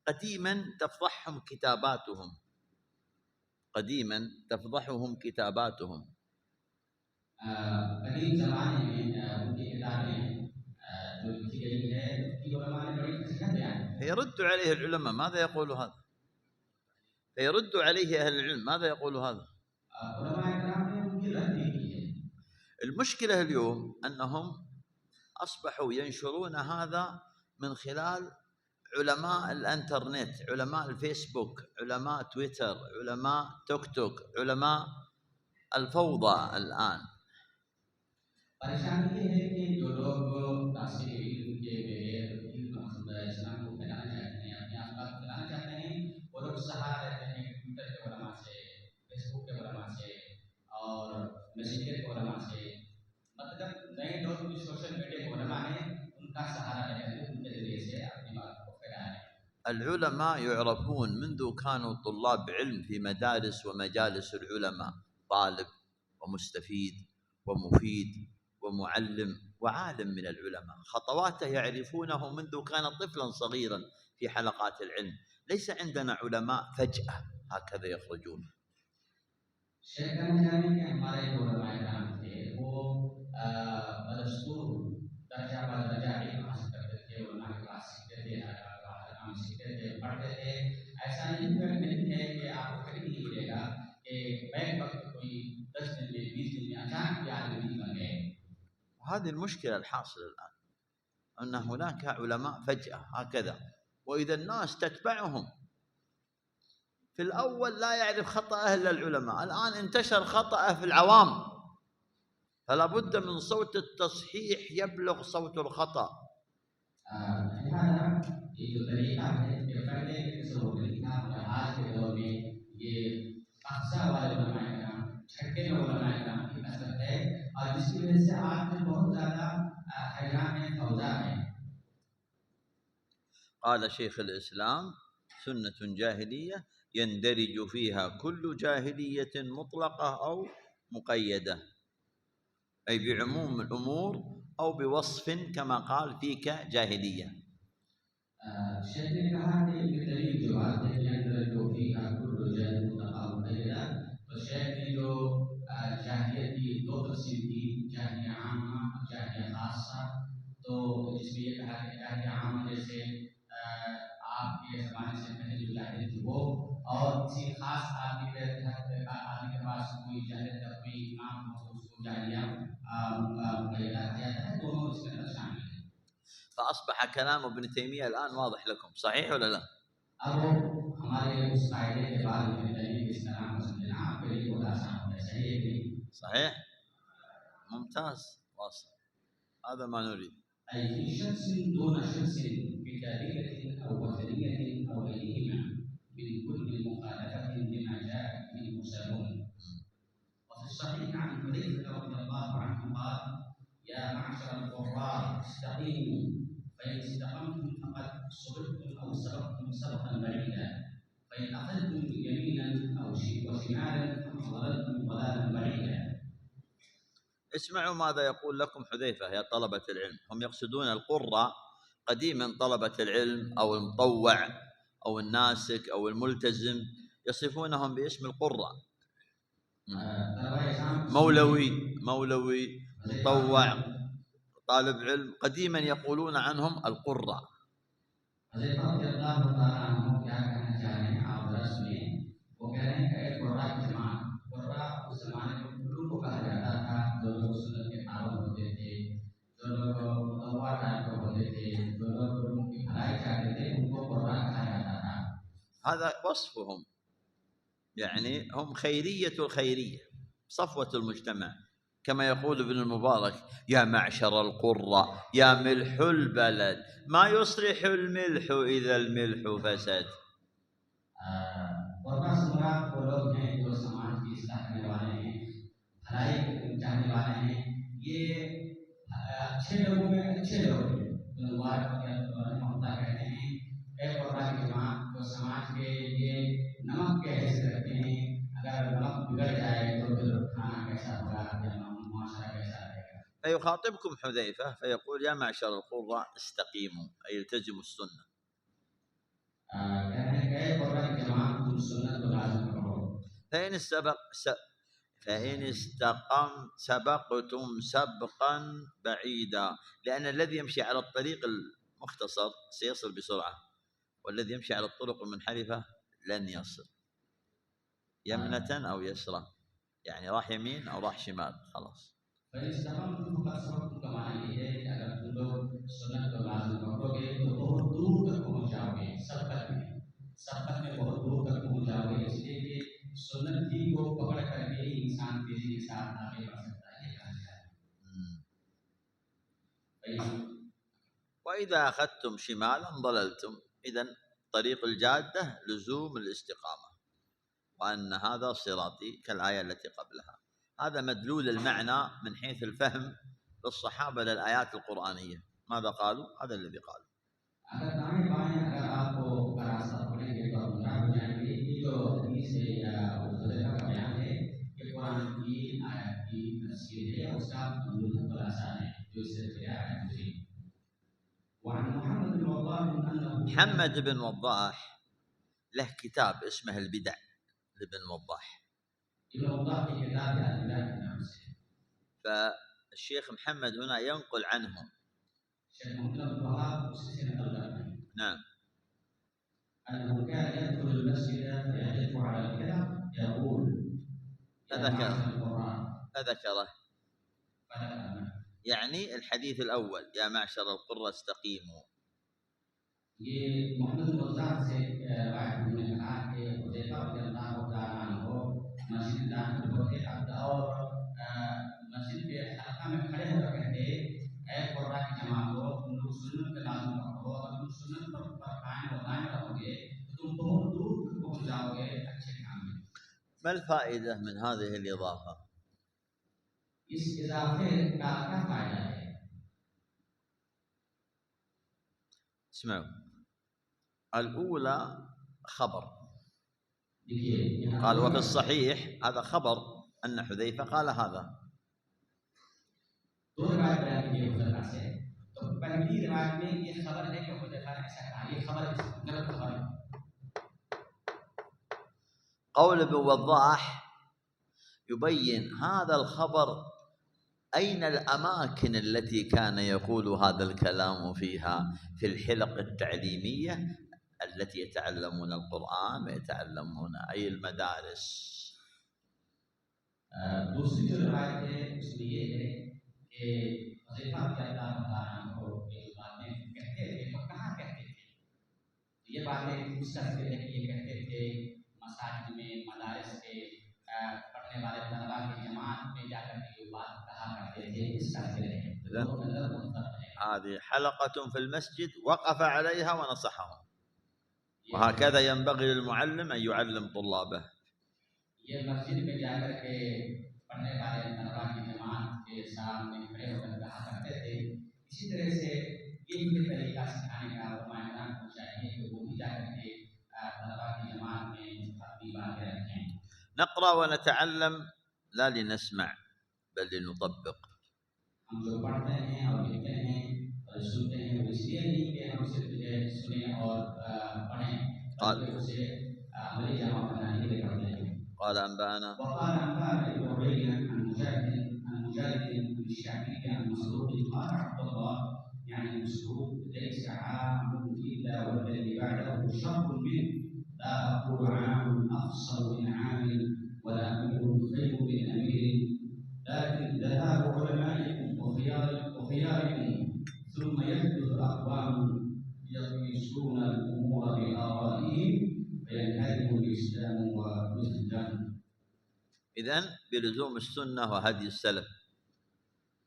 Speaker 2: قديما تفضحهم كتاباتهم، قديما تفضحهم كتاباتهم.
Speaker 1: कदीम ज़माने में उनकी किताबें जो लिखी गई है उसकी उलमा ने बड़ी फजीलत बयान की।
Speaker 2: فيرد عليه العلماء ماذا يقول هذا؟ فيرد عليه أهل العلم ماذا يقول هذا؟
Speaker 1: उलमा इकराम ने उनकी रद्द भी की है।
Speaker 2: المشكلة اليوم أنهم أصبحوا ينشرون هذا من خلال علماء الانترنت، علماء الفيسبوك، علماء تويتر، علماء توك توك، علماء الفوضى الآن.
Speaker 1: परेशानी ये है कि जो लोग तासीर इल्म के बगैर इस्लाम को फैलाना चाहते हैं, अपने आसपास फैलाना चाहते हैं, वो लोग सहारा लेते हैं ट्विटर के उलमा से, फेसबुक के उलमा से और मैसेंजर के उलमा से। मतलब नए लोग जो सोशल मीडिया के उलमा हैं उनका सहारा लेते हैं, उनके जरिए से अपनी बात को फैला रहे हैं।
Speaker 2: العلماء يعرفون منذ كانوا طلاب علم في مدارس ومجالس العلماء، طالب ومستفيد ومفيد ومعلم وعالم من العلماء، خطواته يعرفونه منذ كان طفلا صغيرا في حلقات العلم. ليس عندنا علماء فجأة هكذا يخرجون.
Speaker 1: शेख कहना चाह रहे हैं कि हमारे जो उलमा इकराम थे वो बदस्तूर दर्जा ब दर्जा इल्म हासिल करते थे, उलमा के पास सीखते थे, हम सीखते थे, पढ़ते थे। ऐसा नहीं है कि आपको कहीं नहीं मिलेगा कि बैक वक्त कोई 10 दिन में 20 दिन में अचानक कोई आदमी नहीं बन गए।
Speaker 2: وهذه المشكلة الحاصلة الآن، أن هناك علماء فجأة هكذا، وإذا الناس تتبعهم في الأول لا يعرف خطأه إلا العلماء، الآن انتشر خطأه في العوام، فلا بد من صوت التصحيح يبلغ صوت الخطأ.
Speaker 1: लिहाजा ये जो तरीका है कि पहले किसी लोग ने लिखा और आज के दौर में ये अक्सा वाले उलमा इकराम, छठे में उलमा इकराम की कसरत है और जिसकी वजह से आज में बहुत ज़्यादा हैरान है, फौजा है।
Speaker 2: قال شيخ الإسلام: سنة جاهلية يندرج فيها كل جاهلية مطلقة أو مقيدة، أي بعموم الأمور أو بوصف كما قال فيك جاهلية.
Speaker 1: शेख ने कहा कि ये दलील जो बात है कि अंदर जो भी कुल्लु जाहिल मुतक़ा मुक़य्यदा, तो शेख ने जो जाहिलियत की दो तफसीर की, जाहिलिया आमा और जाहिलिया खासा। तो जिसमें ये कहा कि जाहिलिया आमा जैसे आपके ज़माने से पहले जो जाहिलियत थी वो, और किसी खास आदमी के पास कोई जाहिलियत का कोई नाम हो तो उसको जाहिलिया मुक़य्यदा कहा जाता है। दोनों इसके अंदर शामिल हैं।
Speaker 2: فأصبح كلام ابن تيمية الآن واضح لكم، صحيح ولا لا؟
Speaker 1: अब हमारे उस कायदे के बाद में दलील इस तरह को समझना आपके लिए बहुत आसान हो गया, सही है कि नहीं?
Speaker 2: صحيح؟ ممتاز، واصل، هذا ما نريد.
Speaker 1: أي في شخص دون شخص بكابيرة أو وثنية أو غيرهما من كل مخالفة لما جاء به المرسلون. وفي الصحيح عن حذيفة رضي الله عنه قال: يا معشر القراء استقيموا، فإن استقمتم فقد صبرتم أو سبقتم سبقا بعيدا، فإن أخذتم يمينا أو وشمالا فقد ضللتم ضلالا بعيدا.
Speaker 2: اسمعوا ماذا يقول لكم حذيفة يا طلبة العلم. هم يقصدون القراء، قديما طلبة العلم أو المطوع أو الناسك أو الملتزم يصفونهم باسم القراء، مولوي مطوع طالب علم، قديما يقولون عنهم القراء.
Speaker 1: हज़रत रज़ियल्लाहु ताला अन्हु क्या कहना चाह रहे हैं आप जरा सुनिए। वो कह रहे हैं कि एक कुर्रा की जमात, कुर्रा उस जमाने में उल्लू को कहा जाता था, जो लोग सुन्नत के पाबंद होते थे, जो लोग मुतव्वा टाइप के होते थे, जो लोग लोगों की भलाई चाहते थे, उनको कुर्रा कहा जाता था।
Speaker 2: هذا وصفهم، يعني هم خيرية الخيرية، صفوة المجتمع، كما يقول ابن المبارك: يا معشر القرى يا ملح البلد، ما يصلح الملح إذا الملح فسد.
Speaker 1: कुर्रा से मुराद वो लोग हैं जो समाज की इस्लाह करने वाले हैं, भलाई चाहने वाले हैं। ये अच्छे लोगों में अच्छे लोग हैं। तो मुबारक रहमतुल्लाह कहते हैं एक कुर्रा की जमात जो समाज के लिए नमक के हैसियत रखते हैं। अगर नमक बिगड़ जाए तो फिर खाना कैसा होगा या मुआशरा कैसा रहेगा।
Speaker 2: فيخاطبكم حذيفة فيقول: يا معشر القرى استقيموا، أي التزموا السنة.
Speaker 1: कहते हैं कि एक कुर्रा की जमात तुम सुन्नत को लाज़िम करो।
Speaker 2: فإن سبقتم سبقا بعيدا، لأن الذي يمشي على الطريق المختصر سيصل بسرعة، والذي يمشي على الطرق المنحرفة لن يصل، يمنة أو يسرى، يعني راح يمين أو راح شمال خلاص.
Speaker 1: पर इस दफा तुमको का सबक कमाना ये है कि अगर तुम लोग सुन्नत को लाज़िम करोगे तो बहुत दूर तक पहुंच जाओगे। सबकत में बहुत दूर तक पहुंच जाओगे। इसलिए कि सुन्नत ही को पकड़ करके ही इंसान तेजी के साथ आगे बढ़ सकता है। ये कहा गया है।
Speaker 2: وإذا أخذتم شمالا ضللتم. إذن طريق الجادة لزوم الاستقامة، وأن هذا صراطي كالآية التي قبلها. هذا مدلول المعنى من حيث الفهم للصحابة للآيات القرآنية. ماذا قالوا؟ هذا الذي قالوا.
Speaker 1: अगर दाएं बाएं अगर आपको का रास्ता पकड़ेंगे तो आप गुमराह हो जाएंगे। ये जो हदीस है या हुज़ैफा का बयान है कि कुरान की आयत की तफसीर है, उसका मूल खुलासा है जो इससे पहले आयत गुजरी। وعن محمد بن وضاح أنه
Speaker 2: محمد بن وضاح له كتاب اسمه البدع لابن وضاح.
Speaker 1: ابن وضاح في كتاب البدع के नाम से।
Speaker 2: فالشيخ محمد هنا ينقل عنهم.
Speaker 1: शेख मोहम्मद अब्दुल वहाब उसी से नकल कर रहे हैं।
Speaker 2: نعم.
Speaker 1: أنه كان يدخل المسجد فيقف على الكعبة يقول
Speaker 2: فذكره يعني الحديث الأول: يا معشر القرى استقيموا.
Speaker 1: ये मोहम्मद वज़ार से रिवायत हमने कहा कि हुज़ैफा रज़ियल्लाहु ताला अन्हु मस्जिद दाखिल होते और मस्जिद के हलका में खड़े होकर कहते ऐ कुर्रा की जमातो तुम लोग सुन्नत पे लाज़िम रखो। अगर तुम सुन्नत पर कायम व दायम रहोगे तो तुम बहुत दूर तक पहुंच जाओगे अच्छे काम में।
Speaker 2: ما الفائدة من هذه الإضافة؟
Speaker 1: इस इजाफे का क्या फायदा है?
Speaker 2: اسمعوا. الأولى خبر،
Speaker 1: देखिए
Speaker 2: قال وفي الصحيح، هذا خبر أن حذيفة قال هذا.
Speaker 1: दो रिवायत बयान की हुज़ैफा से। तो पहली रिवायत में ये खबर है कि हुज़ैफा ने ऐसा कहा। ये खबर गलत खबर है।
Speaker 2: قول ابن وضاح يبين هذا الخبر أين الأماكن التي كان يقول هذا الكلام فيها، في الحلق التعليمية التي يتعلمون القرآن ويتعلمون أي المدارس.
Speaker 1: दूसरी जो रिवायत है उसमें ये है कि हुज़ैफा रज़ियल्लाहु ताला अन्हु ये बातें कहते थे तो कहाँ कहते थे? ये बातें उस तरह से है कि ये कहते थे मसाजिद में, मदारिस के पढ़ने वाले तलबा की जमात में जाकर के ये बात कहा करते थे। इस तरह से है।
Speaker 2: هذه حلقة في المسجد وقف عليها ونصحهم، وهكذا ينبغي للمعلم أن يعلم طلابه.
Speaker 1: ये मस्जिद में जाकर के पढ़ने वाले तलबा की जमात के सामने खड़े होकर कहा करते थे। इसी तरह से ये भी तरीका सिखाने का मायना होना चाहिए कि वो भी जाकर के तलबा की जमात में अपनी बातें रखें।
Speaker 2: نقرأ ونتعلم لا لنسمع بل لنطبق.
Speaker 1: हम जो पढ़ते हैं और लिखते हैं और सुनते हैं वो इसलिए नहीं कि हम सिर्फ सुने और पढ़ें, बल्कि उसे अमली जमा बनाने के लिए पढ़ते हैं।
Speaker 2: قال أنبأنا
Speaker 1: وقال أنبأنا ابن عبيد عن مجاهد عن الشعبي عن مسروق قال عبد الله يعني أسلوب ليس عام إلا والذي بعده شر منه، لا أقول عام أفصل من عام ولا أمير خير من أمير، لكن ذهاب علمائكم وخياركم ثم يحدث أقوام يقيسون الأمور بآرائهم فينهدم الإسلام ويهدم.
Speaker 2: إذن بلزوم السنة وهدي السلف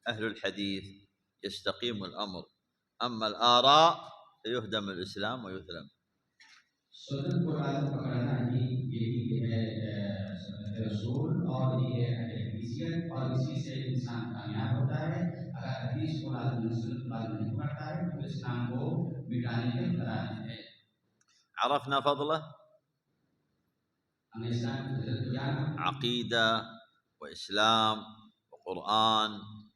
Speaker 2: أهل الحديث يستقيم الأمر، أما الآراء فيهدم الإسلام ويثلم.
Speaker 1: सुन्नत को लाज़िम पकड़ना यही है सुन्नत रसूल और ये है हदीसियत और इसी से इंसान कामयाब होता है। अगर हदीस को लाज़िम सुन्नत को लाज़िम नहीं पकड़ता है तो इस्लाम को मिटाने के करार है।
Speaker 2: عرفنا فضله
Speaker 1: हमने इस्लाम की फजीलत को जाना,
Speaker 2: عقيدة وإسلام وقرآن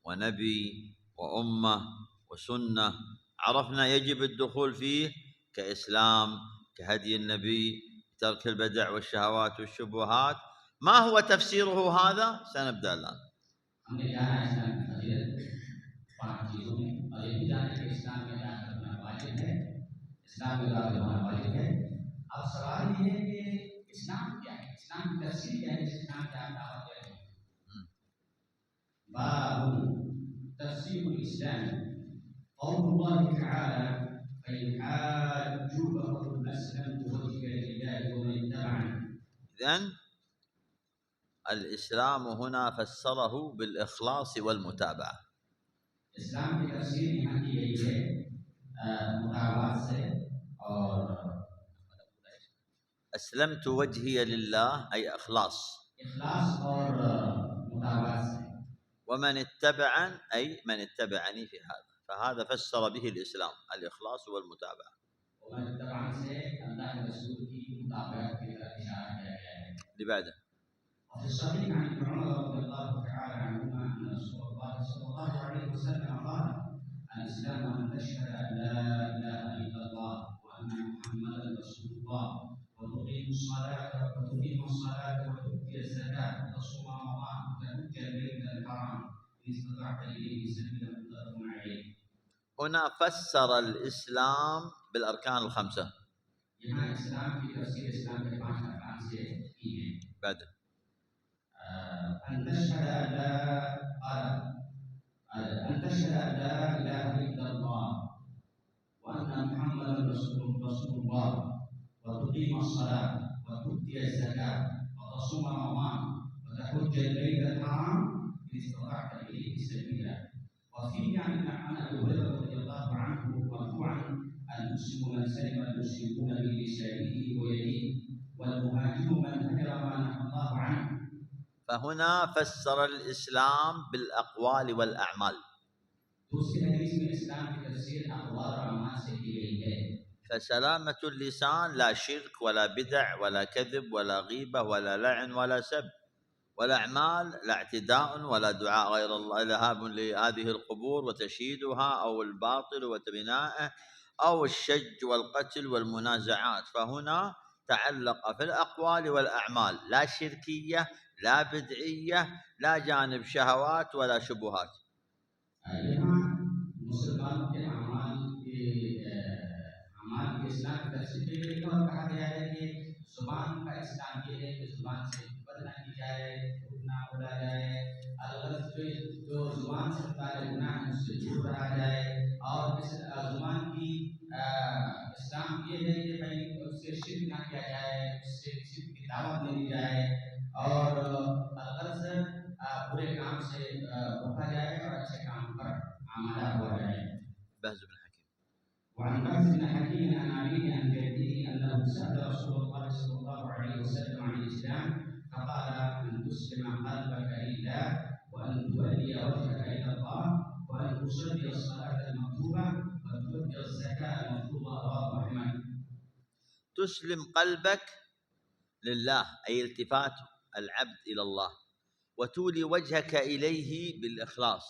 Speaker 2: ونبي وأمة وسنة، عرفنا يجب الدخول فيه كإسلام كهدي النبي، ترك البدع والشهوات والشبهات. ما هو تفسيره هذا؟ سنبدأ الآن.
Speaker 1: हमने जाना इस्लाम की फजीलत 5 चीजों में और ये भी जाना कि इस्लाम में क्या करना वाजिब है, इस्लाम में क्या करना वाजिब है। अब सवाल ये है कि इस्लाम क्या है, इस्लाम की तफसीर क्या है, इस्लाम क्या दावत है। باب تفسير الإسلام قول الله تعالى فإن حاجوك فقل أسلمت وجهي لله ومن اتبعني.
Speaker 2: إذن الإسلام هنا فسره بالإخلاص والمتابعة.
Speaker 1: इस्लाम की तफसीर यहाँ की गई है मुताबात से और
Speaker 2: أسلمت وجهي لله أي إخلاص،
Speaker 1: इखलास और मुताबात से,
Speaker 2: ومن اتبعن أي من اتبعني في هذا، فهذا فسر به الإسلام الإخلاص والمتابعة.
Speaker 1: ومن اتبعني से अल्लाह के रसूल की मुताबिकत की तरफ इशारा किया गया है।
Speaker 2: اللي بعده
Speaker 1: وفي الصحيح عن ابن عمر رضي الله تعالى عنهما أن رسول الله صلى الله عليه وسلم قال الإسلام أن تشهد أن لا إله إلا الله وأن محمدا رسول الله وتقيم الصلاة وتؤتي الزكاة وتصوم رمضان وتحج البيت الحرام إن استطعت إليه سبيلا متفق عليه.
Speaker 2: هنا فسر الإسلام بالأركان الخمسة.
Speaker 1: यहाँ इस्लाम की तफसीर इस्लाम के 5 अरकान से की है।
Speaker 2: بعده
Speaker 1: أن تشهد أن لا إله إلا الله وأن محمدا رسول الله وتقيم الصلاة وتؤتي الزكاة وتصوم رمضان وتحج البيت الحرام إن استطعت إليه سبيلا. وفيه عن أبي هريرة رضي الله عنه مرفوعا المسلم من سلم المسلمون من لسانه ويده والمهاجر من هجر ما نهى الله عنه.
Speaker 2: فهنا فسر الإسلام بالأقوال والأعمال.
Speaker 1: दूसरी हदीस में इस्लाम की तफसीर अक़वाल और अमाल से की गई है।
Speaker 2: فسلامة اللسان لا شرك ولا بدع ولا كذب ولا غيبة ولا لعن ولا سب، والأعمال لا اعتداء ولا دعاء غير الله، ذهاب لهذه القبور وتشييدها أو الباطل وبنائه أو الشج والقتل والمنازعات. فهنا تعلق في الأقوال والأعمال، لا شركية لا بدعية لا جانب شهوات ولا شبهات.
Speaker 1: मुसलमानों के अमाल के इस्लाम की तफसीर की गई और कहा गया है कि जुबान का इस्लाम ये है कि जुबान से बद ना की जाए, ना बोला जाए, अलग जो जुबान से निकाले गुनाह है उससे दूर रहा जाए, और इस जुबान की इस्लाम ये है कि भाई उससे शिर्क ना किया जाए, उससे शिर्क की दावत नहीं दी जाए, और अलग से बुरे काम से रोका जाए और अच्छे काम पर आमादा हुआ जाए।
Speaker 2: بهز بن حكيم
Speaker 1: وعن بهز بن حكيم عن أبيه عن جده أنه سأل رسول الله صلى الله عليه وسلم عن الإسلام فقال أن تسلم قلبك لله وأن تولي وجهك إلى الله وأن تصلي الصلاة المكتوبة وتؤتي الزكاة المفروضة. رواه أحمد.
Speaker 2: تسلم قلبك لله أي التفات العبد إلى الله، وتولي وجهك إليه بالإخلاص،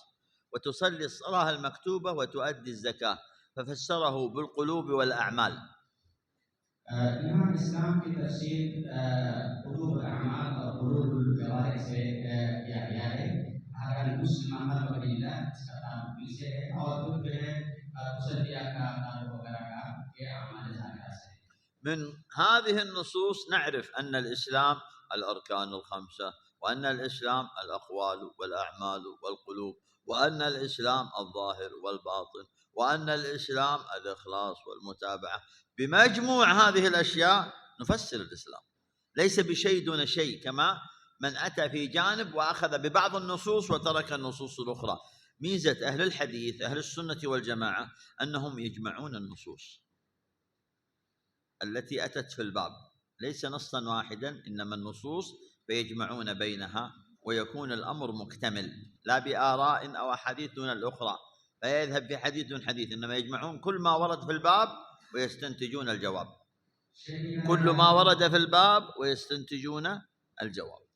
Speaker 2: وتصلي الصلاة المكتوبة وتؤدي الزكاة، ففسره بالقلوب والأعمال.
Speaker 1: यहाँ इस्लाम की तफसीर कुलूब अमाल और कुलूब जवारिह से किया गया है। अगर मुस्लिम अमल वगैरह इसका ताल्लुक से है और फिर जो है
Speaker 2: من هذه النصوص نعرف أن الإسلام الأركان الخمسة، وأن الإسلام الأقوال والأعمال والقلوب، وأن الإسلام الظاهر والباطن، وأن الإسلام الإخلاص والمتابعة. بمجموع هذه الأشياء نفسر الإسلام، ليس بشيء دون شيء، كما من أتى في جانب وأخذ ببعض النصوص وترك النصوص الأخرى. ميزة أهل الحديث أهل السنة والجماعة أنهم يجمعون النصوص التي أتت في الباب، ليس نصا واحدا، إنما النصوص فيجمعون بينها ويكون الأمر مكتمل، لا بآراء أو أحاديث دون الأخرى فيذهب في حديث دون حديث، إنما يجمعون كل ما ورد في الباب ويستنتجون الجواب، كل ما ورد في الباب ويستنتجون الجواب.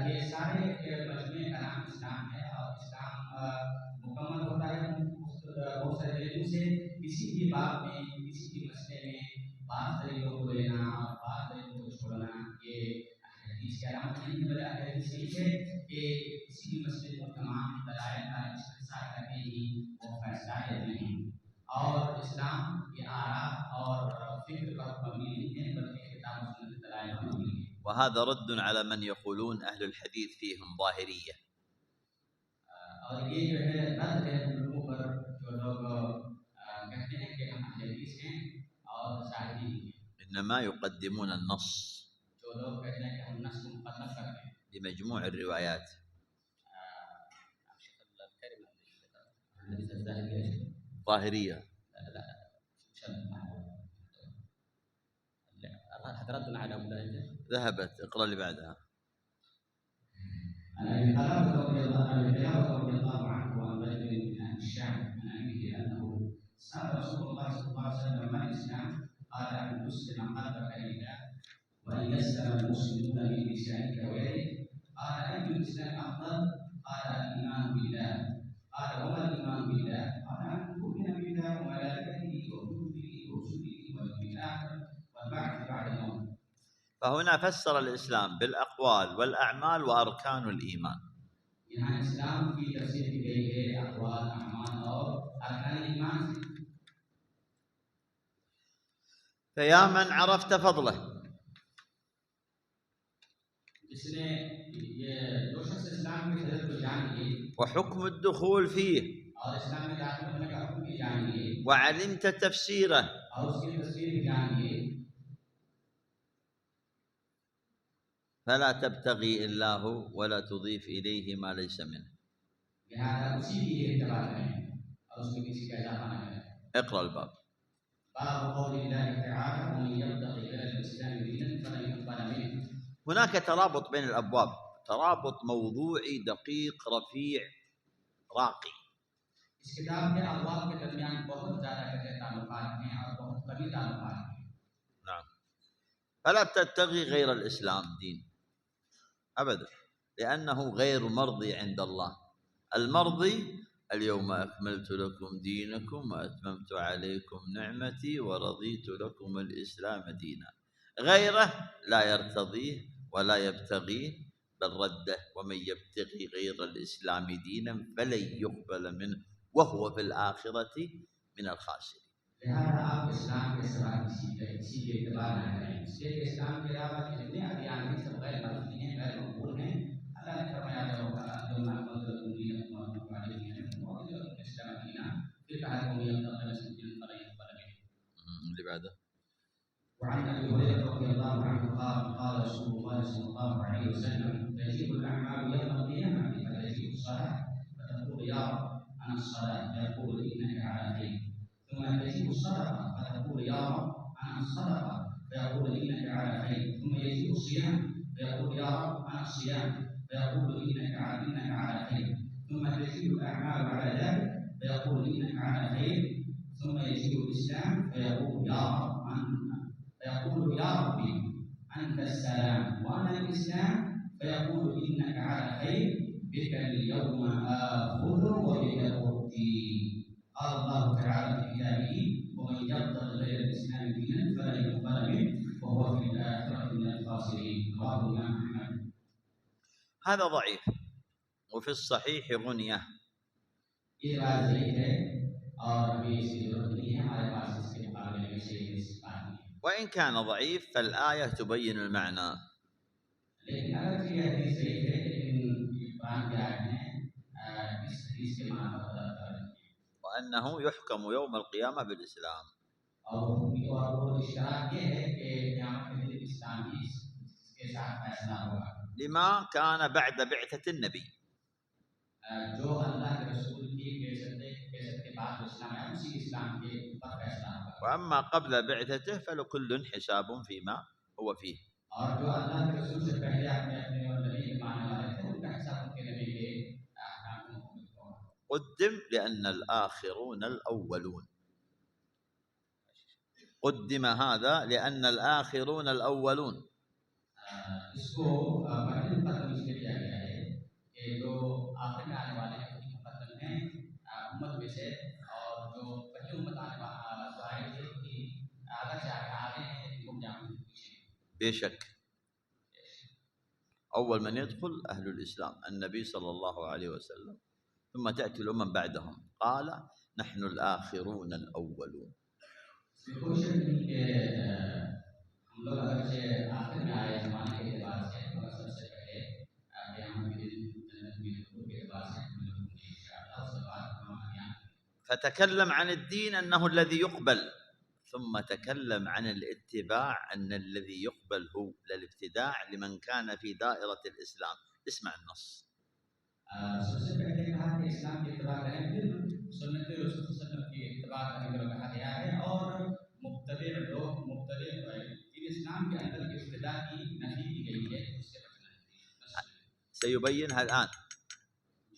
Speaker 1: ये सारे मजमूए का नाम इस्लाम है और इस्लाम मुकम्मल होता है बहुत सारे तरीकों से। किसी भी बात में किसी भी मसले में बात तरीकों को लेना और बात तरीकों को छोड़ना ये हदीस के अलामत नहीं है, बल्कि हदीस यही है कि किसी भी मसले को तमाम दलाइल का इस्तेमाल करके ही वो फैसला लेते हैं। और इस्लाम के आरा और फिक्र पर मबनी नहीं है, बल्कि किताब और सुन्नत दलाइल पर मबनी है।
Speaker 2: وهذا رد على من يقولون أهل الحديث فيهم ظاهرية.
Speaker 1: और ये जो है रद्द है उन लोगों पर जो लोग कहते हैं कि हम अहले हदीस हैं और ज़ाहिरी हैं।
Speaker 2: إنما يقدمون النص
Speaker 1: जो लोग कहते हैं कि हम नस्ल को मुक़द्दम करते हैं
Speaker 2: بمجموع الروايات. ظاهرية.
Speaker 1: ردنا على أولئك.
Speaker 2: ذهبت، اقرأ اللي بعدها.
Speaker 1: عن أبي قلابة رضي الله عنه وعن رجل من أهل الشام عن أبيه أنه سأل رسول الله صلى الله عليه وسلم ما الإسلام؟ قال أن تسلم قلبك لله وأن يسلم المسلمون من لسانك ويدك. قال أي الإسلام أفضل؟ قال الإيمان بالله. قال وما الإيمان بالله؟ قال أن تؤمن بالله وملائكته وكتبه ورسله واليوم الآخر والبعث بعد الموت.
Speaker 2: فهنا فسر الإسلام بالأقوال والأعمال وأركان الإيمان.
Speaker 1: यहाँ इस्लाम की तफसीर की गई है अक़वाल, अमाल और अरकान ईमान से।
Speaker 2: فيا من عرفت فضله
Speaker 1: इसने ये जो शख्स इस्लाम की फजीलत को जान लिए
Speaker 2: وحكم الدخول فيه
Speaker 1: और इस्लाम में दाखिल होने का हुक्म भी जान लिए
Speaker 2: وعلمت تفسيره
Speaker 1: और उसकी तफसीर भी जान लिए,
Speaker 2: فلا تبتغي إلا هو ولا تضيف إليه ما ليس منه.
Speaker 1: लिहाजा उसी की इत्तिबा करें और उसमें किसी का इजाफा न करें।
Speaker 2: اقرأ الباب.
Speaker 1: बाब क़ौलिल्लाहि तआला वमन यब्तग़ि ग़ैरल इस्लाम दीनन फलन युक़बल मिन्हु।
Speaker 2: هناك ترابط بين الأبواب، ترابط موضوعي دقيق رفيع راقي.
Speaker 1: इस किताब के अबवाब के दरमियान बहुत ज़्यादा गहरे ताल्लुकात हैं और बहुत कमी ताल्लुकात हैं।
Speaker 2: نعم. فلا تبتغي غير الإسلام دين أبدا، لأنه غير مرضي عند الله. المرضي اليوم أكملت لكم دينكم وأتممت عليكم نعمتي ورضيت لكم الإسلام دينا. غيره لا يرتضيه ولا يبتغيه بل رده، ومن يبتغي غير الإسلام دينا فلن يقبل منه وهو في الآخرة من الخاسرين.
Speaker 1: लिहाजा आप इस्लाम के सिवा किसी के इत्तिबा न करें, इसलिए कि इस्लाम के अलावा जितने अदियान हैं सब गैर मर्जी हैं, गैर मकबूल हैं। अल्लाह ने फरमाया जो फिर कहा
Speaker 2: اللي بعده.
Speaker 1: وعن ابي هريره رضي الله عنه قال قال رسول الله صلى الله عليه وسلم تجيء الاعمال يوم القيامه فتجيء الصلاه فتقول يا رب انا الصلاه فيقول انك على خير، ثم تجيء الصدقه فتقول يا رب انا الصدقه فيقول انك على خير، ثم يجيء الصيام فيقول يا رب انا الصيام فيقول انك على خير، ثم تجيء الاعمال على ذلك فيقول انك على خير، ثم يجيء الاسلام فيقول يا رب فيقول يا ربي أنت السلام وأنا الإسلام فيقول إنك على خير بك اليوم آخذ وبك أؤتي. قال الله تعالى في كتابه ومن يبتغي غير الإسلام دينا فلا يقبل منه
Speaker 2: هذا ضعيف. وفي الصحيح غنية.
Speaker 1: ये बात सही है और अभी इसकी जरूरत नहीं है हमारे पास इसके मुकाबले में शेख इस बात नहीं है।
Speaker 2: وإن كان ضعيف فالآية تبين المعنى.
Speaker 1: लेकिन अगर ये हदीस सही है लेकिन ये कुरान की आयत है इस हदीस के माना को बदल कर
Speaker 2: وأنه يحكم يوم القيامة بالإسلام.
Speaker 1: और वो इशारा ये है कि क़यामत के दिन इस्लाम ही इसके साथ फैसला होगा।
Speaker 2: لما كان بعد بعثة النبي.
Speaker 1: जो अल्लाह के रसूल की बेशक के बाद इस्लाम है उसी इस्लाम के ऊपर फैसला होगा।
Speaker 2: وأما قبل بعثته فلكل حساب فيما هو فيه.
Speaker 1: और जो अल्लाह के रसूल से पहले अपने और नबी के मानने वाले थे उनका हिसाब उनके नबी के अहकाम को
Speaker 2: قدم لأن الآخرون الأولون. قدم هذا لأن الآخرون الأولون.
Speaker 1: इसको मुकद्दम इसलिए किया गया है कि जो आखिर में आने वाले हैं उनकी मुकद्दम है उम्मत में से और जो पहली उम्मत आने वाले थे उनकी आगे से आगे हैं जिनको जान पीछे।
Speaker 2: بشك أول من يدخل أهل الإسلام النبي صلى الله عليه وسلم ثم تأتي الأمم بعدهم قال نحن الآخرون الأولون.
Speaker 1: कोई शक नहीं कि हम लोग अगर से आखिर में आए जमाने के एतबार से तो सबसे पहले क़यामत के दिन जन्नत में के एतबार से हम लोग इंशाअल्लाह उसके बाद हमारा ज्ञान।
Speaker 2: فتكلم عن الدين أنه الذي يقبل ثم تكلم عن الاتباع أن الذي يقبل هو الابتداع لمن كان في دائرة الإسلام. اسمع النص.
Speaker 1: सबसे पहले कहा कि इस्लाम की इत्तिबा करें फिर सुन्नत रसूल सल्लल्लाहु अलैहि वसल्लम की इत्तिबा करने के लिए कहा गया है और मुब्तदी लोग मुब्तदी इन इस्लाम के अंदर इब्तिदा की नफी की गई है उससे बचना है।
Speaker 2: سيبينها الآن.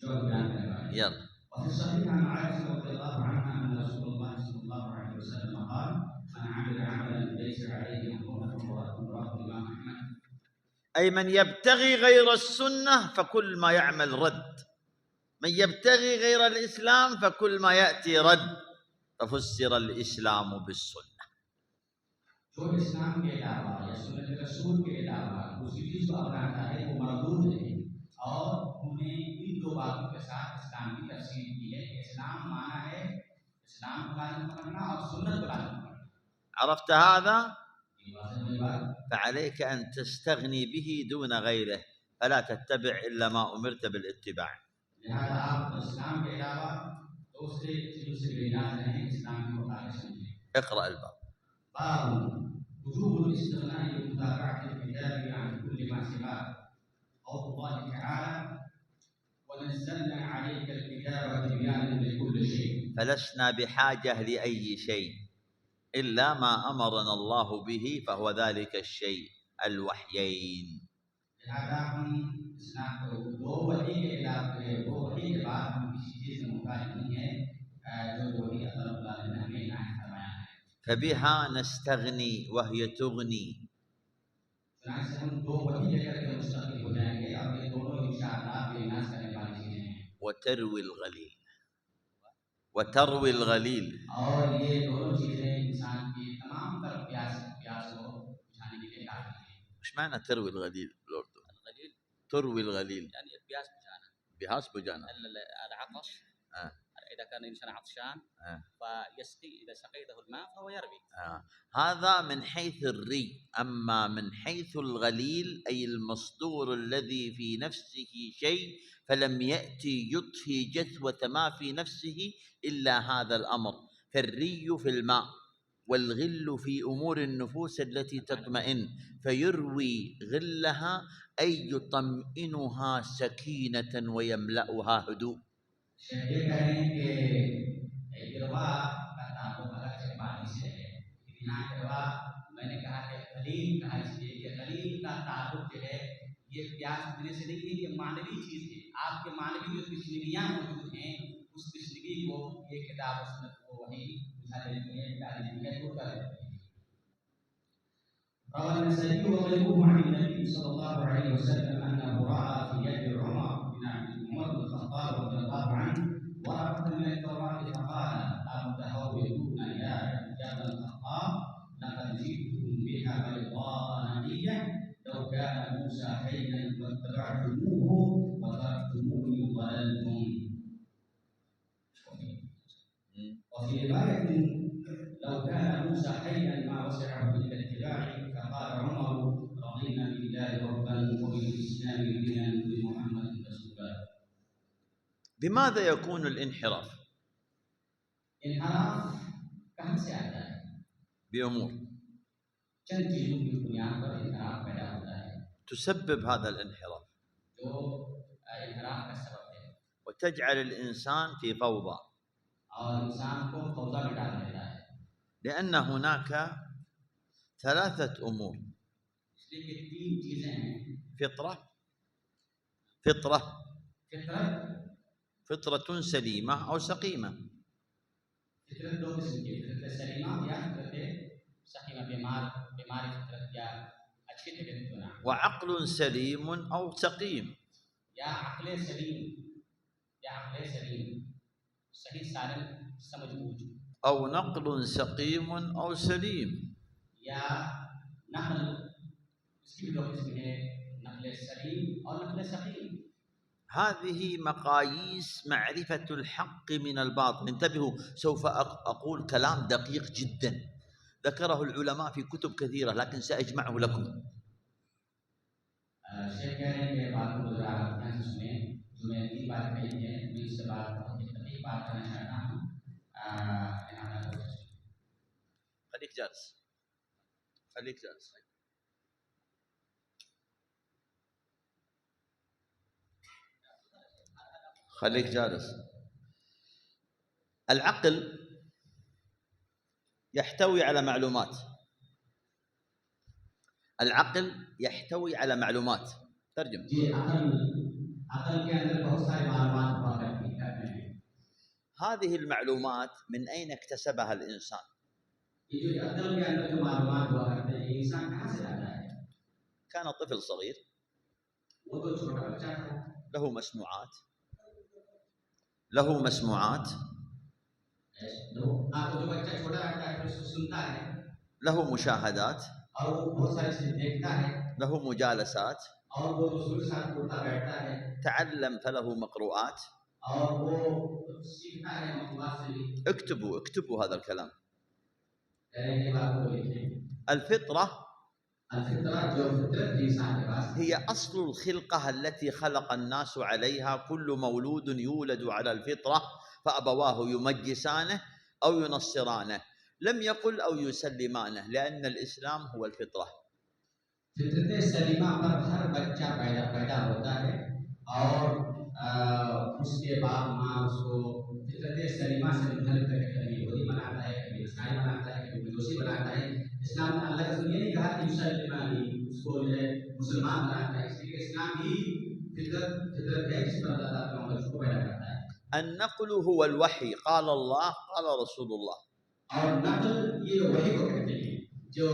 Speaker 1: जो बयान करेगा
Speaker 2: يلا.
Speaker 1: وفي الصحيح عن عائشة رضي الله عنها أن رسول الله صلى الله عليه وسلم قال من عمل عملا ليس عليه أمرنا فهو رد الإمام أحمد.
Speaker 2: أي من يبتغي غير السنة فكل ما يعمل رد. من يبتغي غير الإسلام فكل ما يأتي رد. ففسر الإسلام بالسنة.
Speaker 1: जो इस्लाम के अलावा या सुन्नत रसूल के अलावा दूसरी चीज को अपनाता है वो मरदूद है और उन्हें इन दो बातों के साथ इस्लाम की तफसीर की है कि इस्लाम माना है इस्लाम को लाज़िम पकड़ना और सुन्नत को लाज़िम पकड़ना।
Speaker 2: عرفت هذا؟ فعليك أن تستغني به دون غيره فلا تتبع إلا ما أمرت بالاتباع.
Speaker 1: لهذا आप इस्लाम के अलावा दूसरे चीजों से बेनियाज रहें इस्लाम की मुताबिक समझें।
Speaker 2: اقرأ الباب.
Speaker 1: باب وجوب الاستغناء بمتابعة الكتاب عن كل ما سواه. قول الله تعالى ونزلنا عليك الكتاب تبيانا لكل شيء.
Speaker 2: فلسنا بحاجة لأي شيء إلا ما أمرنا الله به فهو ذلك الشيء الوحيين.
Speaker 1: لهذا हम इस्लाम को दो वही के बाद हम किसी चीज से मुताबिक नहीं है जो वही अल्लाह ने हमें इनायत फरमाया है।
Speaker 2: فبها نستغني وهي تغني.
Speaker 1: चुनांचे हम दो वही लेकर के मुस्तकिल हो जाएंगे और ये दोनों इंशाअल्लाह बेनाज करने वाली चीजें हैं।
Speaker 2: وتروي الغليل. وتروي الغليل.
Speaker 1: और ये दोनों चीजें इंसान की तमाम तरफ प्यास को बुझाने के लिए काफी हैं।
Speaker 2: ايش معنى تروي الغليل بالأردن؟
Speaker 4: الغليل
Speaker 2: تروي الغليل
Speaker 4: يعني البياس بجانا
Speaker 2: بهاس بجانا.
Speaker 4: العطش إذا كان الإنسان عطشان فيسقي إذا سقيته الماء فهو يروي.
Speaker 2: هذا من حيث الري. أما من حيث الغليل أي المصدور الذي في نفسه شيء فلم يأتي يطفي جثوة ما في نفسه إلا هذا الأمر. فالري في الماء والغل في أمور النفوس التي تطمئن فيروي غلها أي يطمئنها سكينة ويملأها هدوء.
Speaker 1: ये कहें कि गिरवा का ताल्लुक अलग से पानी से है। यहाँ गिरवा मैंने कहा कि खलील कहा इसलिए कि खलील का ताल्लुक जो है ये प्यास बुझने से नहीं है, ये मानवी चीज है। आपके मानवी जो तशनीगियाँ मौजूद हैं उस तशनीगी को ये किताब सुन्नत को वही बुझा देती है, मिटा देती है, दूर कर देती है। روى النسائي وغيره عن النبي صلى الله عليه وسلم أنه رأى في يد عمر بن الخطاب رضي الله عنه ورقة من التوراة فقال المتهورون يا ابن الخطاب لقد جئتكم بها بيضاء نقية لو كان كان موسى حيا واتبعتموه وتركتموني ضللتم. وفي رواية لو كان موسى حيا ما وسعه إلا اتباعي، فقال عمر رضينا بالله ربا وبالإسلام دينا وبمحمد رسولا.
Speaker 2: بماذا يكون الانحراف؟
Speaker 1: انحراف कहाँ से आता है?
Speaker 2: بأمور
Speaker 1: चंद चीजों की बुनियाद पर इंहराफ पैदा होता है
Speaker 2: تسبب هذا الانحراف
Speaker 1: जो इंहराफ का सबब है
Speaker 2: وتجعل الإنسان في فوضى،
Speaker 1: और इंसान को फौजा में डाल देता है।
Speaker 2: لأن هناك ثلاثة أمور:
Speaker 1: इसलिए कि तीन चीजें हैं।
Speaker 2: فطرة
Speaker 1: फितरत
Speaker 2: فطرة سليمة أو سقيمة.
Speaker 1: फितरत दो किस्म की, फितरत सलीमा या फितरत सकीमा, बीमारी फितरत या अच्छी तबीयत बना,
Speaker 2: وعقل سليم أو سقيم.
Speaker 1: या अक्ल सलीम सही सालम समझ बूझ,
Speaker 2: أو نقل سقيم أو سليم.
Speaker 1: या नकल, इसकी भी दो किस्म है, नकल सलीम और नकल सकीम।
Speaker 2: هذه مقاييس معرفة الحق من الباطل. انتبهوا، سوف أقول كلام دقيق جدا ذكره العلماء في كتب كثيرة، لكن سأجمعه لكم.
Speaker 1: शेख कह रहे हैं कि बात को जरा ध्यान से सुने, जो मैंने तीन बात कही है, मैं इससे बात एक बात करना चाहता हूँ।
Speaker 2: خليك جالس. العقل يحتوي على معلومات. ترجم. هذه المعلومات من أين اكتسبها الإنسان؟ كان طفل صغير له مسموعات، له مشاهدات، له مجالسات، تعلم فله مقروءات. اكتبوا هذا الكلام. الفطرة هي أصل الخلقة التي خلق الناس عليها. كل مولود يولد على الفطرة، فأبواه يمجسانه أو ينصرانه، لم يقل أو يسلمانه، لأن الإسلام هو الفطرة.
Speaker 1: फितरत सलीमा पर हर बच्चा पैदा होता है और उसके बाप माँ उसको फितरत सलीमा से मुखालिफ करके कभी यहूदी बनाता है, कभी ईसाई बनाता है, कभी मजूसी बनाता है। इस्लाम ने अल्लाह रसूल ने कहा कि मुसलमानी उसको जो है मुसलमान बनाता है, इसलिए इस्लाम ही फितरत है जिस पर अल्लाह ताला उसको पैदा करता है।
Speaker 2: النقل هو الوحي، قال الله قال رسول الله.
Speaker 1: और नकल ये वही को कहते हैं जो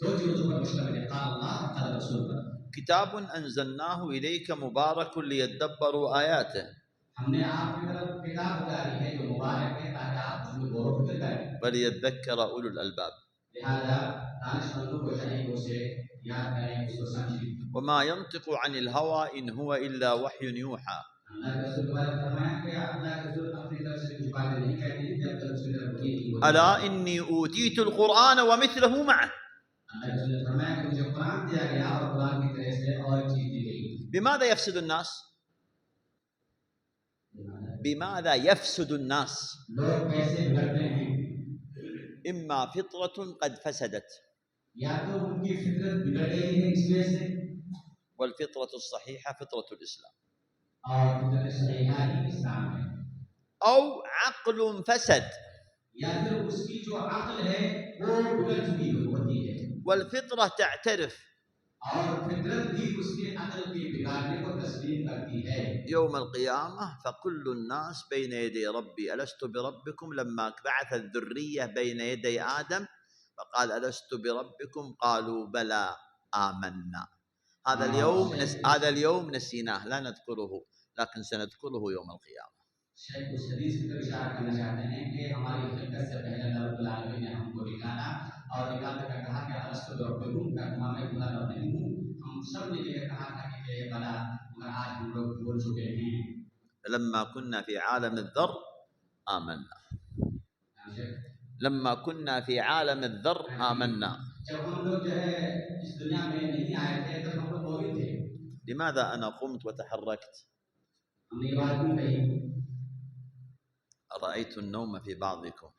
Speaker 1: दो चीजों पर मुश्तमिल है, قال الله قال रसूल पर।
Speaker 2: كتاب أنزلناه إليك مبارك ليدبروا آياته.
Speaker 1: हमने आपकी तरफ किताब उतारी है जो मुबारक है ताकि आप उसमें गौर व फिक्र करें।
Speaker 2: وليذكر أولو الألباب.
Speaker 1: लिहाजा दानिशमंदों को चाहिए उसे याद करें, उसको समझें।
Speaker 2: وما ينطق عن الهوى إن هو إلا وحي يوحى. ألا إني أوتيت القرآن ومثله معه. بماذا يفسد الناس؟ إما فطرة قد فسدت، والفطرة الصحيحة فطرة الإسلام، أو عقل فسد، والفطرة تعترف يوم القيامة فكل الناس بين يدي ربي ألست بربكم. لما بعث الذرية بين يدي آدم فقال ألست بربكم قالوا بلى آمنا. هذا اليوم نسيناه، لا نذكره، لكن سنذكره يوم القيامة.
Speaker 1: शेख उस हदीस की तरफ इशारा करना चाहते हैं कि हमारी खिलकत से पहले अल्लाह रब्बुल आलमीन ने हमको निकाला और निकाल कर कहा कि अस्तगफिरुल्लाह का मैं गुनाहगार नहीं हूँ। हम सब ने ये कहा था कि हे भला, मगर आज हम लोग भूल चुके हैं।
Speaker 2: لما كنا في عالم الذر آمنا. لما كنا في عالم الذر آمنا.
Speaker 1: जब हम लोग जो है इस दुनिया में नहीं आए थे तब हम लोग मोमिन थे।
Speaker 2: لماذا أنا قمت وتحركت؟
Speaker 1: हमने ये बात क्यों कही?
Speaker 2: رأيت النوم في بعضكم.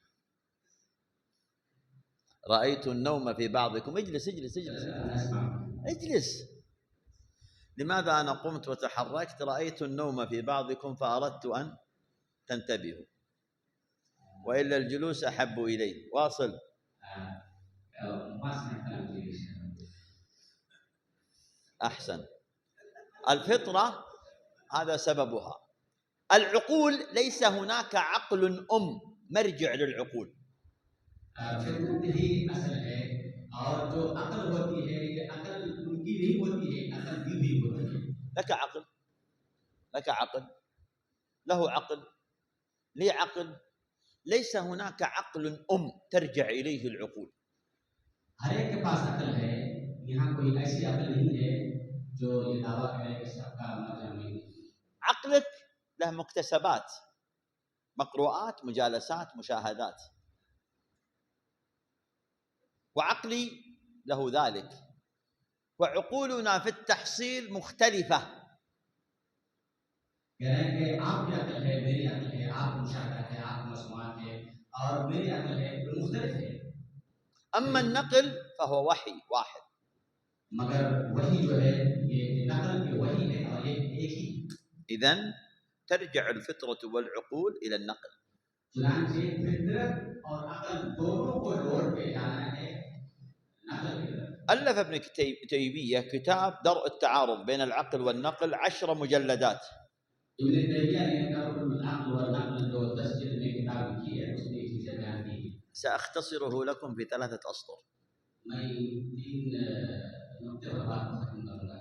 Speaker 2: رأيت النوم في بعضكم. اجلس اجلس اجلس اجلس. لماذا أنا قمت وتحركت؟ رأيت النوم في بعضكم فأردت أن تنتبهوا، وإلا الجلوس أحب إلي. واصل. أحسن. الفطرة هذا سببها. العقول ليس هناك عقل مرجع للعقول.
Speaker 1: फितरत ही असल है, और जो अकल होती है ये अकल उनकी नहीं होती है, अकल भी होती है।
Speaker 2: لك عقل، لك عقل، له عقل، لي عقل. ليس هناك عقل ترجع إليه العقول.
Speaker 1: हर एक के पास अकल है, यहाँ कोई ऐसी अकल नहीं है जो ये दावा करे कि सबका मर्जा में।
Speaker 2: عقلك له مكتسبات، مقروءات، مجالسات، مشاهدات، وعقلي له ذلك. وعقولنا في التحصيل مختلفة.
Speaker 1: कह रहे हैं कि आपकी अकल है, मेरी अकल है, आप मुशाहदा है, आप मसमात है, और मेरी अकल है वो मुख्तलिफ है।
Speaker 2: أما النقل فهو وحي واحد.
Speaker 1: मगर वही जो है ये नकल की वही है और ये एक ही।
Speaker 2: إذن ترجع الفطرة والعقول إلى النقل.
Speaker 1: चुनांचे फितरत और अकल दोनों को लौट के जाना है नकल की तरफ।
Speaker 2: ألف ابن تيمية كتاب درء التعارض بين العقل والنقل 10 مجلدات.
Speaker 1: ابن تيمية ने दरुल अक्ल व नक़ल जो 10 जिल्द में किताब लिखी है उसमें ये चीजें बयान की।
Speaker 2: سأختصره لكم في 3 أسطر.
Speaker 1: मैं 3 नुक्ते पर बात खत्म करूंगा।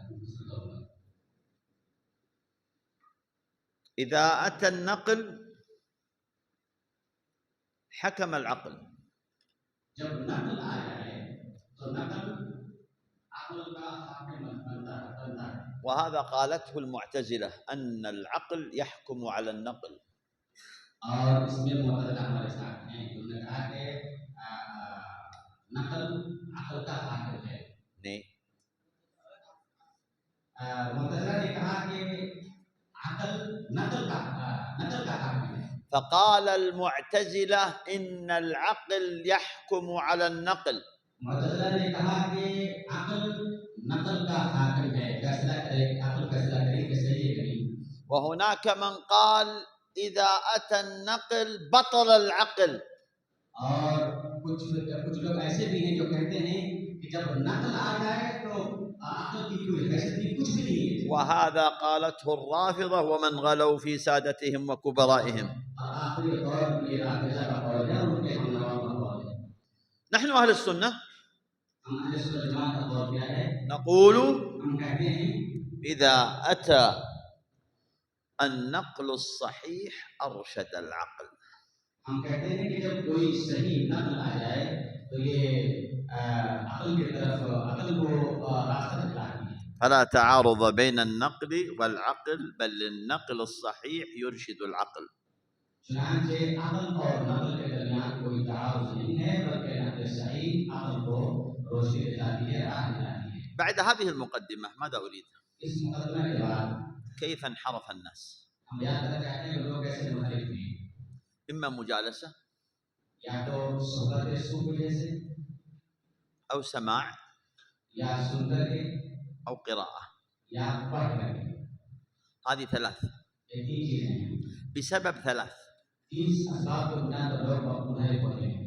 Speaker 2: إذا أتى النقل حكم العقل.
Speaker 1: जब नकल आ जाए तो नकल अक्ल का हाकिम बनता है।
Speaker 2: وهذا قالته المعتزلة أن العقل يحكم على النقل.
Speaker 1: और इसमें मुअतज़िला हमारे साथ हैं, उन्होंने कहा कि नकल अक्ल का हाकिम है।
Speaker 2: नहीं,
Speaker 1: मुअतज़िला ने कहा कि अक्ल नकल का हाकिम है।
Speaker 2: فقال المعتزلة إن العقل يحكم على النقل.
Speaker 1: मुअतज़िला ने कहा कि अक्ल नकल का हाकिम है, फैसला करे, अक्ल फैसला करे कि सही है कि नहीं।
Speaker 2: وهناك من قال إذا أتى النقل بطل العقل.
Speaker 1: और कुछ लोग ऐसे भी हैं जो कहते हैं कि जब नकल आ जाए तो अक्ल की कोई हैसियत कुछ भी नहीं है।
Speaker 2: وهذا قالته الرافضة ومن غلوا في سادتهم وكبرائهم.
Speaker 1: आखिरी दौर में राफिज़ा का कौल है और उनके हमनवाओं का कौल है।
Speaker 2: نحن أهل السنة
Speaker 1: हम अहले सुन्नत वल जमात का कौल क्या है?
Speaker 2: نقول
Speaker 1: हम कहते हैं
Speaker 2: إذا أتى النقل الصحيح أرشد العقل.
Speaker 1: हम कहते हैं कि जब कोई सही नकल आ जाए तो ये अक्ल की तरफ अक्ल को रास्ता दिखाती है।
Speaker 2: فلا تعارض بين النقل والعقل بل النقل الصحيح يرشد العقل.
Speaker 1: चुनांचे अक्ल और नकल के दरमियान कोई तारुज़ नहीं है, बल्कि नकल सही अक्ल को रोशनी दिलाती है, राह दिलाती है।
Speaker 2: بعد هذه المقدمة ماذا أريد؟
Speaker 1: इस मुकदमे के बाद
Speaker 2: كيف انحرف الناس؟
Speaker 1: हम याद करना चाहते हैं लोग कैसे मुखरिफ हुए।
Speaker 2: إما مجالسة
Speaker 1: या तो सोहबत सूफ की वजह से,
Speaker 2: أو سماع
Speaker 1: या सुनकर के,
Speaker 2: أو قراءة.
Speaker 1: या पढ़ करके।
Speaker 2: هذه 3.
Speaker 1: ये 3 चीजें हैं।
Speaker 2: بسبب 3:
Speaker 1: 3 असबाब के बुनियाद पर लोग मुखरिफ होते हैं।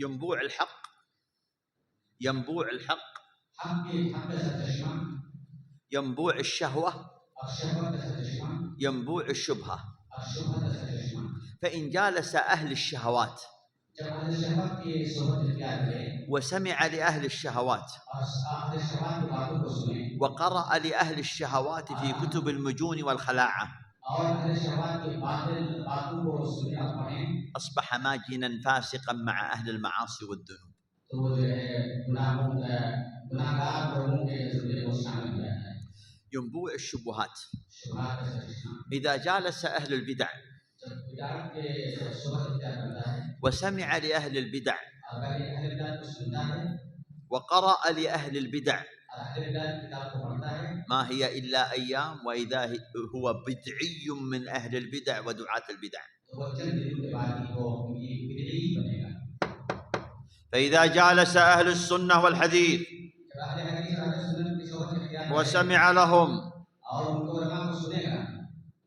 Speaker 2: ينبوع الحق، ينبوع الحق،
Speaker 1: हक का सचश्मा,
Speaker 2: ينبوع الشهوة،
Speaker 1: और शहवत का सचश्मा,
Speaker 2: ينبوع الشبهة.
Speaker 1: और शुबहत का सचश्मा।
Speaker 2: فإن جالس أهل الشهوات
Speaker 1: जब अहले शहवत की सोहबत इख्तियार करें
Speaker 2: وسمع لأهل الشهوات
Speaker 1: और अहले शहवत की बातों को सुने
Speaker 2: وقرأ لأهل الشهوات في كتب المجون والخلاعة
Speaker 1: और अहले शहवत की बातों को सुने और पढ़ें,
Speaker 2: أصبح ماجنا فاسقا مع أهل المعاصي والذنوب.
Speaker 1: तो वो जो है गुनाहों वो शामिल हो जाता है।
Speaker 2: ينبوع الشبهات
Speaker 1: शुभात का सृष्टि
Speaker 2: إذا جالس أهل البدع
Speaker 1: जब विदात के शुभ इत्याग करता है
Speaker 2: وسمع لأهل البدع
Speaker 1: अगर ये अहले बिदात को सुनता है
Speaker 2: وقرأ لأهل البدع
Speaker 1: और अहले बिदात किताब को पढ़ता है
Speaker 2: ما هي إلا أيام وإذا هو بدعي من أهل البدع ودعاة البدع.
Speaker 1: तो वो चंद दिनों के बाद ही वो ये बिदई बनेगा।
Speaker 2: فإذا جالس أهل السنة والحديث
Speaker 1: जब अहले हदीस और अहले सुन्नत की सोबत इख्तियार करेगा
Speaker 2: وسمع لهم
Speaker 1: और उनको उलमा को सुनेगा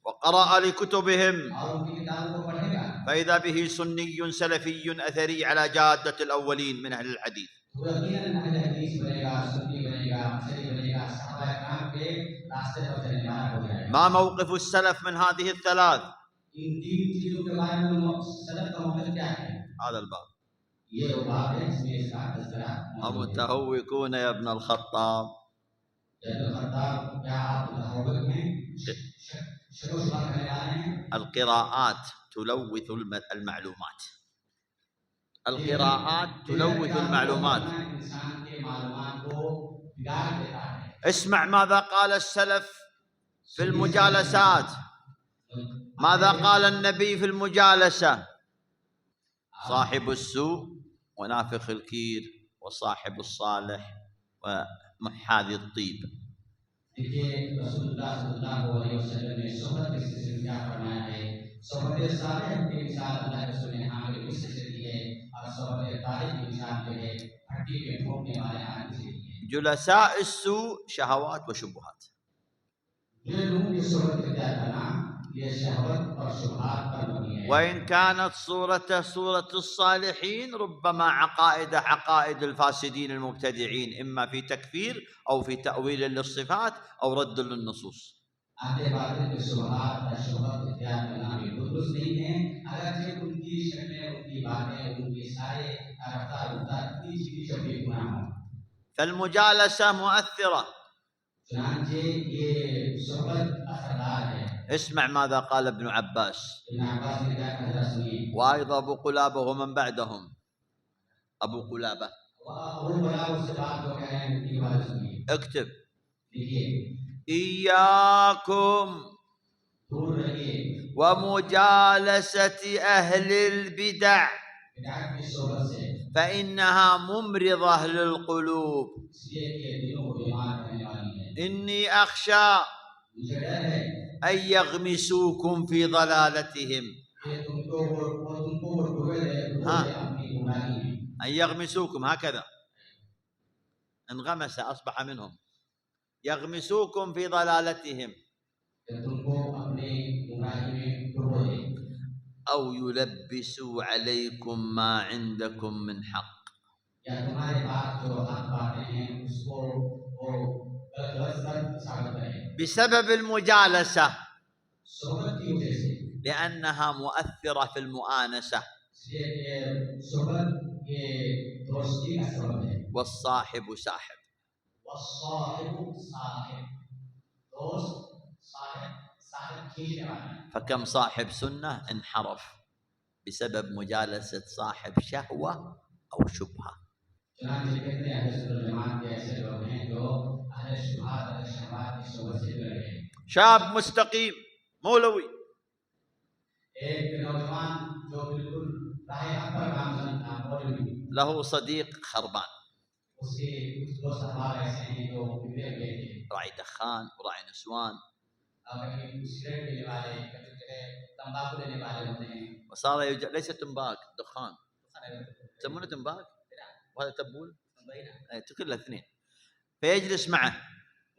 Speaker 2: وقرأ لكتبهم
Speaker 1: और उनकी किताबों को पढ़ेगा
Speaker 2: فإذا به سني سلفي أثري على جادة الأولين من أهل الحديث.
Speaker 1: तो यकीनन अहले हदीस बनेगा, सुन्नी बनेगा, अशरी बनेगा, सहाबा किराम के रास्ते पर चलने वाला हो जाएगा।
Speaker 2: ما موقف السلف من هذه الثلاث؟
Speaker 1: इन तीन चीजों के बारे में सलफ का मौक़िफ़ क्या है?
Speaker 2: هذا الباب.
Speaker 1: ये वो बात है जिसमें इसका तज़किरा
Speaker 2: أمتهوكون يا ابن الخطاب؟
Speaker 1: क्या आप मुतहव्विक हैं? शक व शुबहा करने वाले हैं?
Speaker 2: القراءات تلوث المعلومات. القراءات تلوث المعلومات.
Speaker 1: इंसान के मालूमात को बिगाड़ देता है।
Speaker 2: اسمع ماذا قال السلف في المجالسات. ماذا قال النبي في المجالسة؟ صاحب السوء ونافخ الكير وصاحب الصالح ومحاذ الطيب.
Speaker 1: देखिए रसूलुल्लाह सल्लल्लाहु अलैहि वसल्लम ने सोहबत के सिलसिले में क्या फरमाया है? सोहबत सालिह की मिसाल अल्लाह के रसूल ने हामिल मिस्क से दी है और सोहबत तालिब की मिसाल जो है हड्डी में ठोकने वाले आदमी से दी है।
Speaker 2: جلساء السوء شهوات وشبهات.
Speaker 1: ये लोगों की सोहबत इख्तियार करना ये शहवत और शुबहात पर मबनी है।
Speaker 2: وإن كانت صورة الصالحين ربما عقائد الفاسدين المبتدعين إما في تكفير أو في تأويل للصفات أو رد للنصوص.
Speaker 1: आते बातें के शुबहात और शुबहत इख्तियार करना भी दुरुस्त नहीं है। अगरचे उनकी शक्लें, उनकी बातें, उनकी सारे रफ्तार इतनी सीधी चौड़ी गुनाह हो।
Speaker 2: فالمجالسة مؤثرة.
Speaker 1: चुनांचे ये सोहबत असरदार है।
Speaker 2: اسمع ماذا قال ابن عباس
Speaker 1: ابن عباس ने क्या कहा जरा सुनिए।
Speaker 2: وأيضا أبو قلابة ومن بعدهم. أبو قلابة
Speaker 1: वो बड़ा उससे बात जो कह रहे हैं उनकी बात सुनिए।
Speaker 2: اكتب
Speaker 1: देखिए
Speaker 2: إياكم
Speaker 1: दूर रहिए
Speaker 2: ومجالسة أهل البدع
Speaker 1: बिदअत की सोहबत से,
Speaker 2: فإنها ممرضة للقلوب.
Speaker 1: इसलिए कि ये दिलों को बीमार करने वाली है।
Speaker 2: إني أخشى
Speaker 1: मुझे डर है
Speaker 2: أن يغمسوكم في ضلالتهم.
Speaker 1: कि तुमको वो डुबे अपनी गुमराही में।
Speaker 2: أن يغمسوكم هكذا انغمس أصبح منهم يغمسوكم في ضلالتهم
Speaker 1: कि तुमको अपने गुमराही में डुबो दे
Speaker 2: أو يلبسوا عليكم ما عندكم من حق.
Speaker 1: या तुम्हारे पास जो हक बातें हैं उसको वो गलत साबित करें
Speaker 2: بسبب المجالسة
Speaker 1: सोहबत की वजह से।
Speaker 2: لأنها مؤثرة في المؤانسة.
Speaker 1: इसलिए कि सोहबत ये दोस्ती का सबब है।
Speaker 2: والصاحب ساحب.
Speaker 1: والصاحब साहिब, दोस्त साहिब, साहिब खींचने वाला।
Speaker 2: فكم صاحب سنة انحرف بسبب مجالسة صاحب شهوة أو شبهة.
Speaker 1: चुनांचे कितने अहले सुन्नत जमात के ऐसे लोग हैं जो अहले शुबहात, अहले शहवात की सोबत से जुड़ रहे हैं।
Speaker 2: شاب مستقيم مولوي
Speaker 1: एक नौजवान जो बिल्कुल राह हक पर गामजन था, मौलवी,
Speaker 2: له صديق खरबान
Speaker 1: उसके कुछ दोस्त अहबाब ऐसे हैं जो बिगड़े हुए थे।
Speaker 2: راعي دخان وراعي نسوان
Speaker 1: कभी सिगरेट पीने वाले, कभी जो है तंबाकू लेने वाले होते हैं।
Speaker 2: وصار ليس تنباك دخان يسمونه تنباك وهذا تبول كلها اثنين فيجلس معه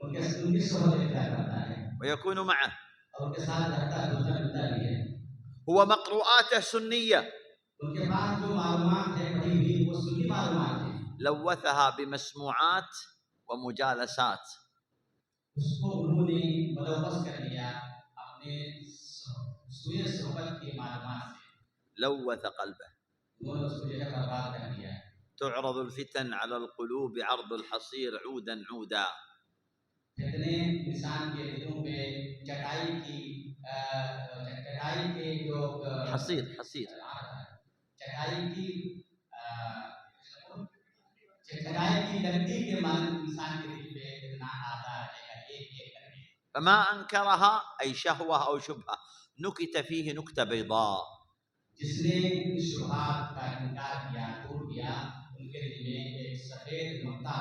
Speaker 1: उनकी सोबत इख्तियार करता है
Speaker 2: ويكون معه.
Speaker 1: और उनके साथ रहता है, दूसरा मिलता भी है।
Speaker 2: هو مقروءاته سنية
Speaker 1: उनके पास जो मालूमात है पढ़ी हुई वो सुन्नी मालूमात है।
Speaker 2: لوثها بمسموعات ومجالسات.
Speaker 1: उसको उन्होंने मलवस कर लिया अपने सुए सोबत की मालूमात से।
Speaker 2: لوث قلبه.
Speaker 1: उन्होंने उसको जो है बर्बाद कर दिया।
Speaker 2: تعرض الفتن على القلوب عرض الحصير عودا عودا.
Speaker 1: कितने इंसान के दिलों पे चटाई के जो
Speaker 2: حصير
Speaker 1: चटाई की लकड़ी के मान इंसान के दिल
Speaker 2: فما أنكرها أي شهوة أو شبهة نكت فيه نكتة بيضاء.
Speaker 1: जिसने इस शुभात का इनकार किया, दूर किया, उनके दिल में एक सफेद मक्ता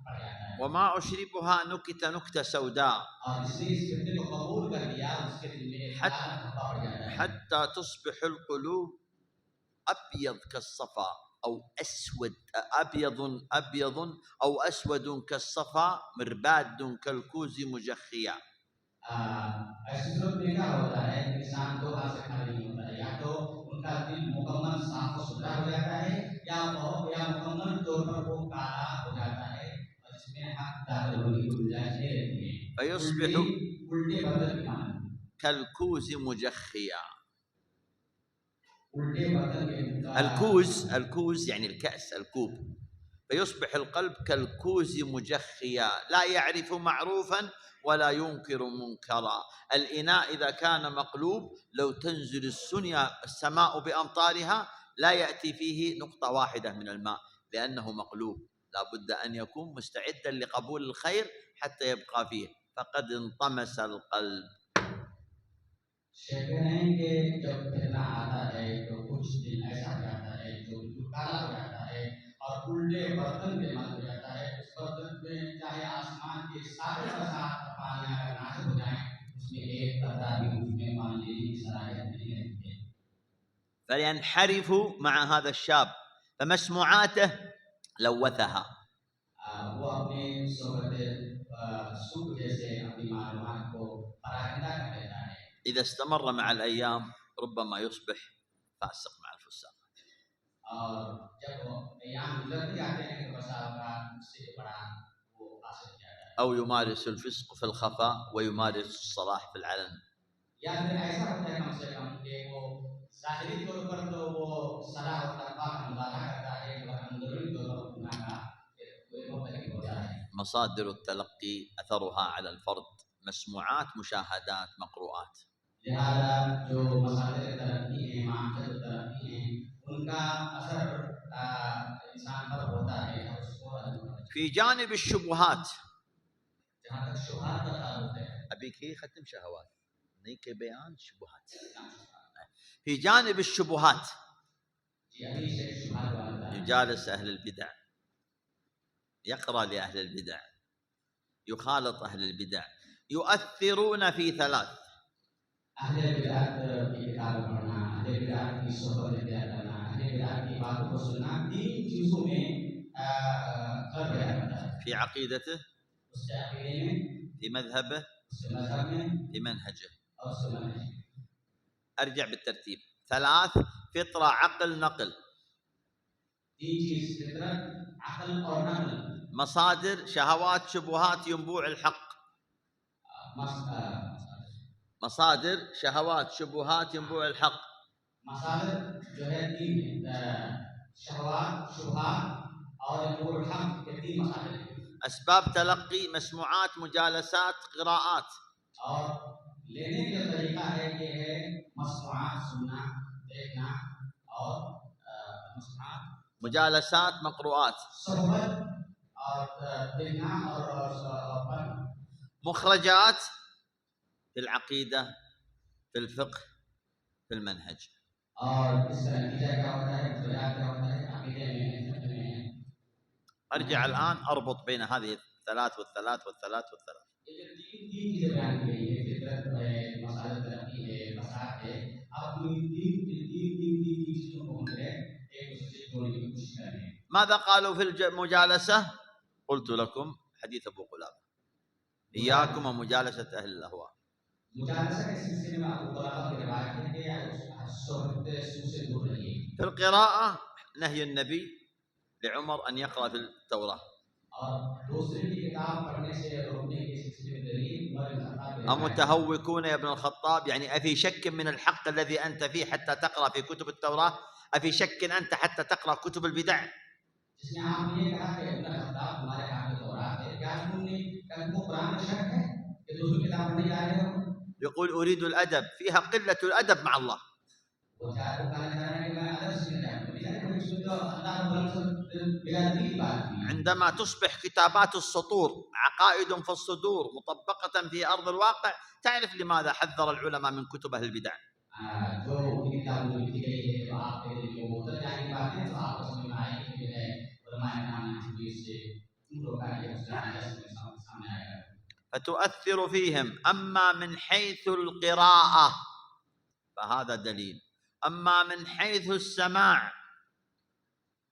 Speaker 1: पड़ जाता है।
Speaker 2: وما أشربها نكت نكتة سوداء
Speaker 1: और जिसने इस फितने को कबूल कर लिया, उसके दिल में एक काला धब्बा पड़ जाता है।
Speaker 2: حتى تصبح القلوب أبيض كالصفا أو أسود أبيض أو أسود كالصفا مرباد كالكوز مجخيا.
Speaker 1: ऐसी सूरत में क्या होता है, इंसान दो हाथ से खड़ा नहीं होता है, या तो उनका दिल मुकम्मल साफ और सुथरा हो जाता है, या मुकम्मल तौर पर वो काला हो जाता है, और इसमें हक दाखिल होने की गुंजाइश नहीं रहती है।
Speaker 2: فيصبح
Speaker 1: उल्टे बदल के मान,
Speaker 2: كالكوز مجخيا.
Speaker 1: उल्टे बदल के
Speaker 2: الكوز يعني الكأس الكوب. فيصبح القلب كالكوز مجخيا لا يعرف معروفا ولا ينكر منكرا. الإناء إذا كان مقلوب لو تنزل السماء بأمطارها لا يأتي فيه نقطة واحدة من الماء لأنه مقلوب، لا بد أن يكون مستعدا لقبول الخير حتى يبقى فيه، فقد انطمس القلب.
Speaker 1: कहते हैं कि जब फितना आता है तो कुछ दिन ऐसा जाता है जो काला हो जाता है और उल्टे बर्तन के माल हो जाता है। उस बर्तन में चाहे आसमान के सारे बरसात का पानी अगर नाजिल हो जाए, उसमें एक कतरा भी उसमें पानी लेने की सलाहियत नहीं रहती है।
Speaker 2: فلينحرف مع هذا الشاب فمسموعاته لوثها.
Speaker 1: वो अपने सुख जैसे अपनी मालूमात को परागंदा कर देता है।
Speaker 2: إذا استمر مع الأيام ربما يصبح فاسق مع الفساق.
Speaker 1: और जब अय्याम गुजरते जाते हैं तो बसा का उससे बड़ा वो हासिल किया जाता है।
Speaker 2: أو يمارس الفسق في الخفاء ويمارس الصلاح في العلن.
Speaker 1: या फिर ऐसा होता है कम से कम कि वो ज़ाहिरी तौर पर तो वो सलाह और तक़वा का मुज़ाहरा करता है, मगर अंदरूनी तौर पर गुनाह का मुर्तकिब होता है।
Speaker 2: مصادر التلقي أثرها على الفرد مسموعات مشاهدات مقروءات.
Speaker 1: लिहाजा जो मसाले तरक्की हैं, मामले तरक्की हैं, उनका असर इंसान पर होता है और उसको
Speaker 2: في جانب الشبهات
Speaker 1: जहाँ तक शुभात का ताल्लुक है,
Speaker 2: أبيك هي ختم شهوات نيك بيان شبهات. في جانب الشبهات
Speaker 1: यही से शुभात वाला है।
Speaker 2: يجالس أهل البدع، يقرأ لأهل البدع، يخالط أهل البدع، يؤثرون في ثلاث.
Speaker 1: अहले बिदात की किताब पढ़ना, अहले बिदात की सोहबत इख्तियार करना, अहले बिदात की बातों को सुनना, तीन चीजों में कर दिया जाता है।
Speaker 2: في عقيدته،
Speaker 1: उसके अकीदे में,
Speaker 2: في مذهبه،
Speaker 1: उसके मजहब में
Speaker 2: في منهجه.
Speaker 1: और उसके मनहज में।
Speaker 2: أرجع بالترتيب. ثلاث: فطرة عقل نقل.
Speaker 1: तीन चीज फितरत, अक्ल और नक्ल।
Speaker 2: مصادر شهوات شبهات ينبوع الحق. مصادر شهوات شبهات ينبوع الحق.
Speaker 1: मसादर जो है तीन है, शहवात, शुबहात और नूर हक के तीन मसादर हैं।
Speaker 2: أسباب تلقي مسموعات مجالسات قراءات.
Speaker 1: और लेने का तरीका है ये है मसमुआत सुनना, देखना और मसमुआत
Speaker 2: مجالسات مقروءات.
Speaker 1: सोहबत और देखना और पढ़ना।
Speaker 2: مخرجات في العقيدة، في الفقه، في المنهج.
Speaker 1: और इसका नतीजा क्या होता है, मुखरजात क्या होता है, अकीदे में, फिक्र में।
Speaker 2: أرجع الآن أربط بين هذه الثلاث والثلاث والثلاث والثلاث.
Speaker 1: ये जो तीन चीजें बयान की गई है, फितरत है, मसाला तरक्की है, फसाद है, अब तीन चीजों को हम एक दूसरे से जोड़ने की कोशिश कर रहे हैं।
Speaker 2: ماذا قالوا في المجالسة؟ قلت لكم حديث أبو قلابة: إياكم ومجالسة أهل الأهواء.
Speaker 1: मुजालसा के सिलसिले में अबू कुलाबा की रिवायत है कि सोहबत से दूर रहिए।
Speaker 2: في القراءة نهي النبي لعمر أن يقرأ في التوراة.
Speaker 1: और दूसरे की किताब पढ़ने से रोकने के सिलसिले में दलील उमर बिन खत्ताब
Speaker 2: أمتهوكون يا ابن الخطاب؟ يعني أفي شك من الحق الذي أنت فيه حتى تقرأ في كتب التوراة؟ أفي شك أنت حتى تقرأ كتب البدع؟
Speaker 1: जिसने आपने ये कहा कि इब्न खत्ताब तुम्हारे हाथ में तौरात है, क्या तुमको कुरान में शक है कि दूसरी किताब पढ़ने जा रहे हो?
Speaker 2: يقول أريد الأدب، فيها قلة الأدب مع الله.
Speaker 1: वो कहना चाह रहे हैं कि मैं अदब सीखना चाहता हूँ, यानी कोई जो अल्लाह रब्बुल इज्जत
Speaker 2: عندما تصبح كتابات السطور عقائد في الصدور مطبقة في أرض الواقع تعرف لماذا حذر العلماء من كتب أهل البدع. فتؤثر فيهم. أما من حيث القراءة فهذا دليل. أما من حيث السماع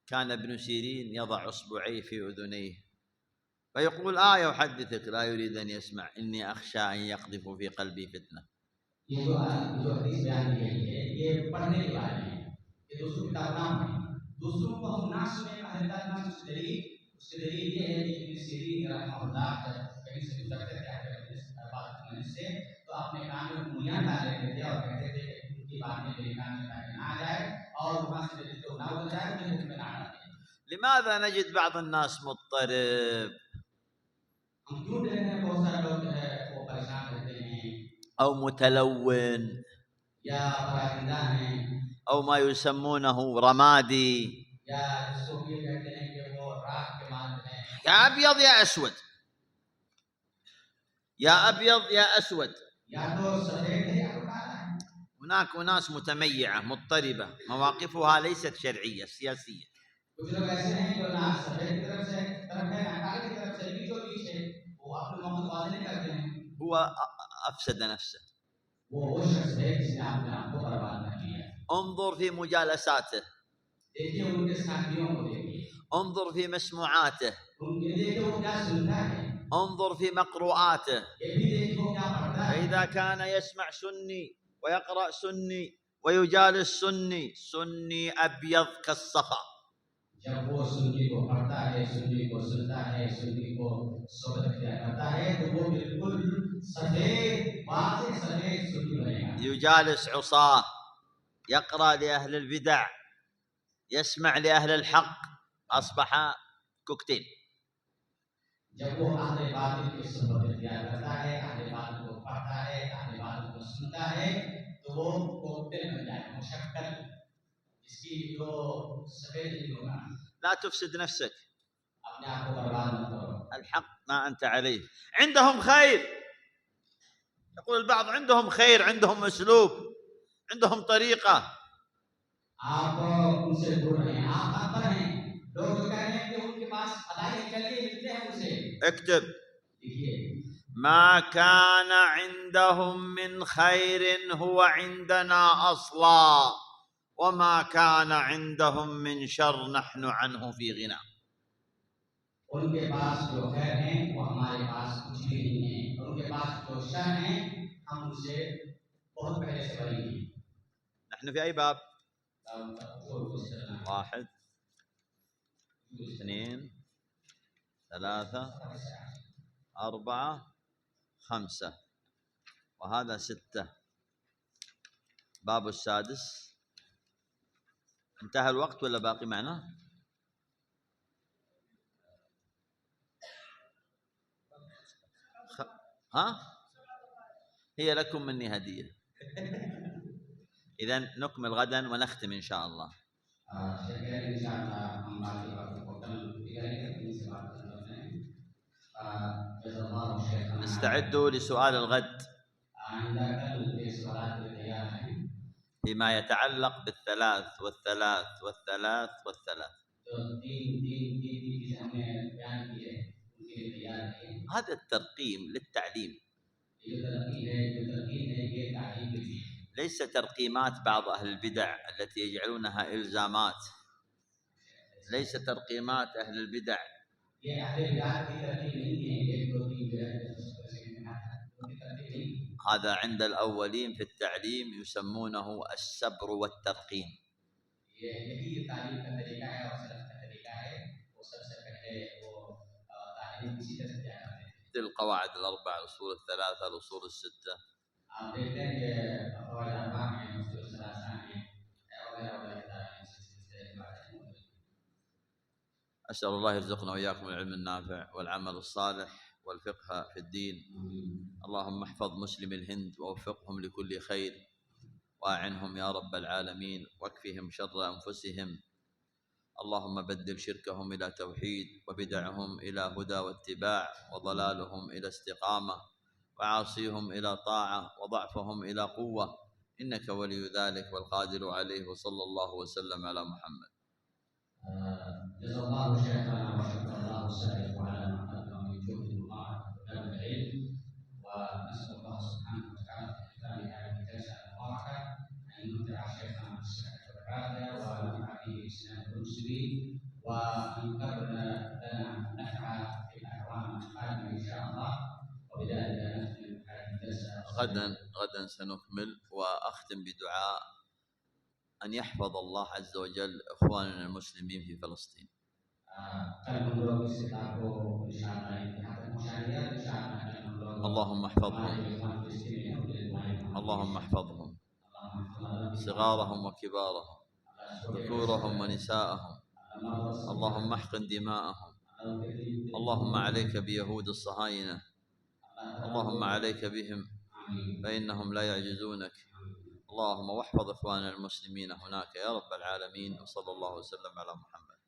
Speaker 2: كان ابن سيرين يضع إصبعيه في أذنيه فيقول يحدثك لا يريد أن يسمع، إني أخشى أن يقذف في قلبي فتنة. لماذا نجد بعض الناس مضطرب أو متلون أو ما يسمونه رمادي، يا أبيض يا أسود، يا أبيض يا أسود. هناك أناس متميعة مضطربة مواقفها ليست شرعية سياسية، هو أفسد نفسه. انظر في مجالساته، انظر في مسموعاته، انظر في مقروءاته. فإذا كان يسمع سني ويقرأ سني ويجالس سني، سني أبيض كالصفا، يجالس عصاه، يقرأ لأهل البدع، يسمع لأهل الحق، أصبح كوكتيل. لا تفسد نفسك، الحق ما أنت عليه. عندهم خير، يقول البعض عندهم خير، عندهم أسلوب، عندهم طريقة. اكتب: ما كان عندهم من خير هو عندنا أصلا، وما كان عندهم من شر نحن عنه في غنى. उनके पास जो खैर है वो हमारे पास कुछ भी नहीं है, और उनके पास जो शर है हम उनसे बहुत पहले से बरी हैं. نحن في أي باب؟ 1 2 3 4 5 وهذا 6. باب السادس. انتهى الوقت ولا باقي معنا؟ هي لكم مني هدية. إذن نكمل غدا ونختم إن شاء الله. استعدوا لسؤال الغد فيما يتعلق بالثلاث والثلاث والثلاث والثلاث. هذا الترقيم للتعليم، ليس ترقيمات بعض أهل البدع التي يجعلونها إلزامات، ليس ترقيمات أهل البدع. هذا عند الأولين في التعليم يسمونه السبر والترقيم. القواعد الأربع، الأصول الثلاثة، الأصول الستة. أسأل الله يرزقنا وإياكم العلم النافع والعمل الصالح والفقه في الدين. اللهم احفظ مسلم الهند ووفقهم لكل خير، وأعنهم يا رب العالمين، واكفهم شر أنفسهم. اللهم بدل شركهم إلى توحيد، وبدعهم إلى هدى واتباع، وضلالهم إلى استقامة، وعاصيهم إلى طاعة، وضعفهم إلى قوة، إنك ولي ذلك والقادر عليه. وصلى الله وسلم على محمد.
Speaker 1: جزا الله شيخنا وشكر الله سعيه على ما قدم من جهد وطاعه وطلب العلم، ونسال الله سبحانه وتعالى في ختام هذه الجلسه المباركه ان يمتع شيخنا بالصحه والعافيه ونفع به الاسلام والمسلمين، وان يكرر لنا نفعه في الاعوام القادمه ان شاء الله. وبذلك نختم هذه الجلسه.
Speaker 2: غدا سنكمل، واختم بدعاء أن يحفظ الله عز وجل إخواننا المسلمين في فلسطين. اللهم احفظهم، اللهم احفظهم، صغارهم وكبارهم، ذكورهم ونساءهم، اللهم احقن دماءهم، اللهم عليك بيهود الصهاينة، اللهم عليك بهم فإنهم لا يعجزونك. اللهم واحفظ إخواننا المسلمين هناك يا رب العالمين. وصلى الله وسلم على محمد.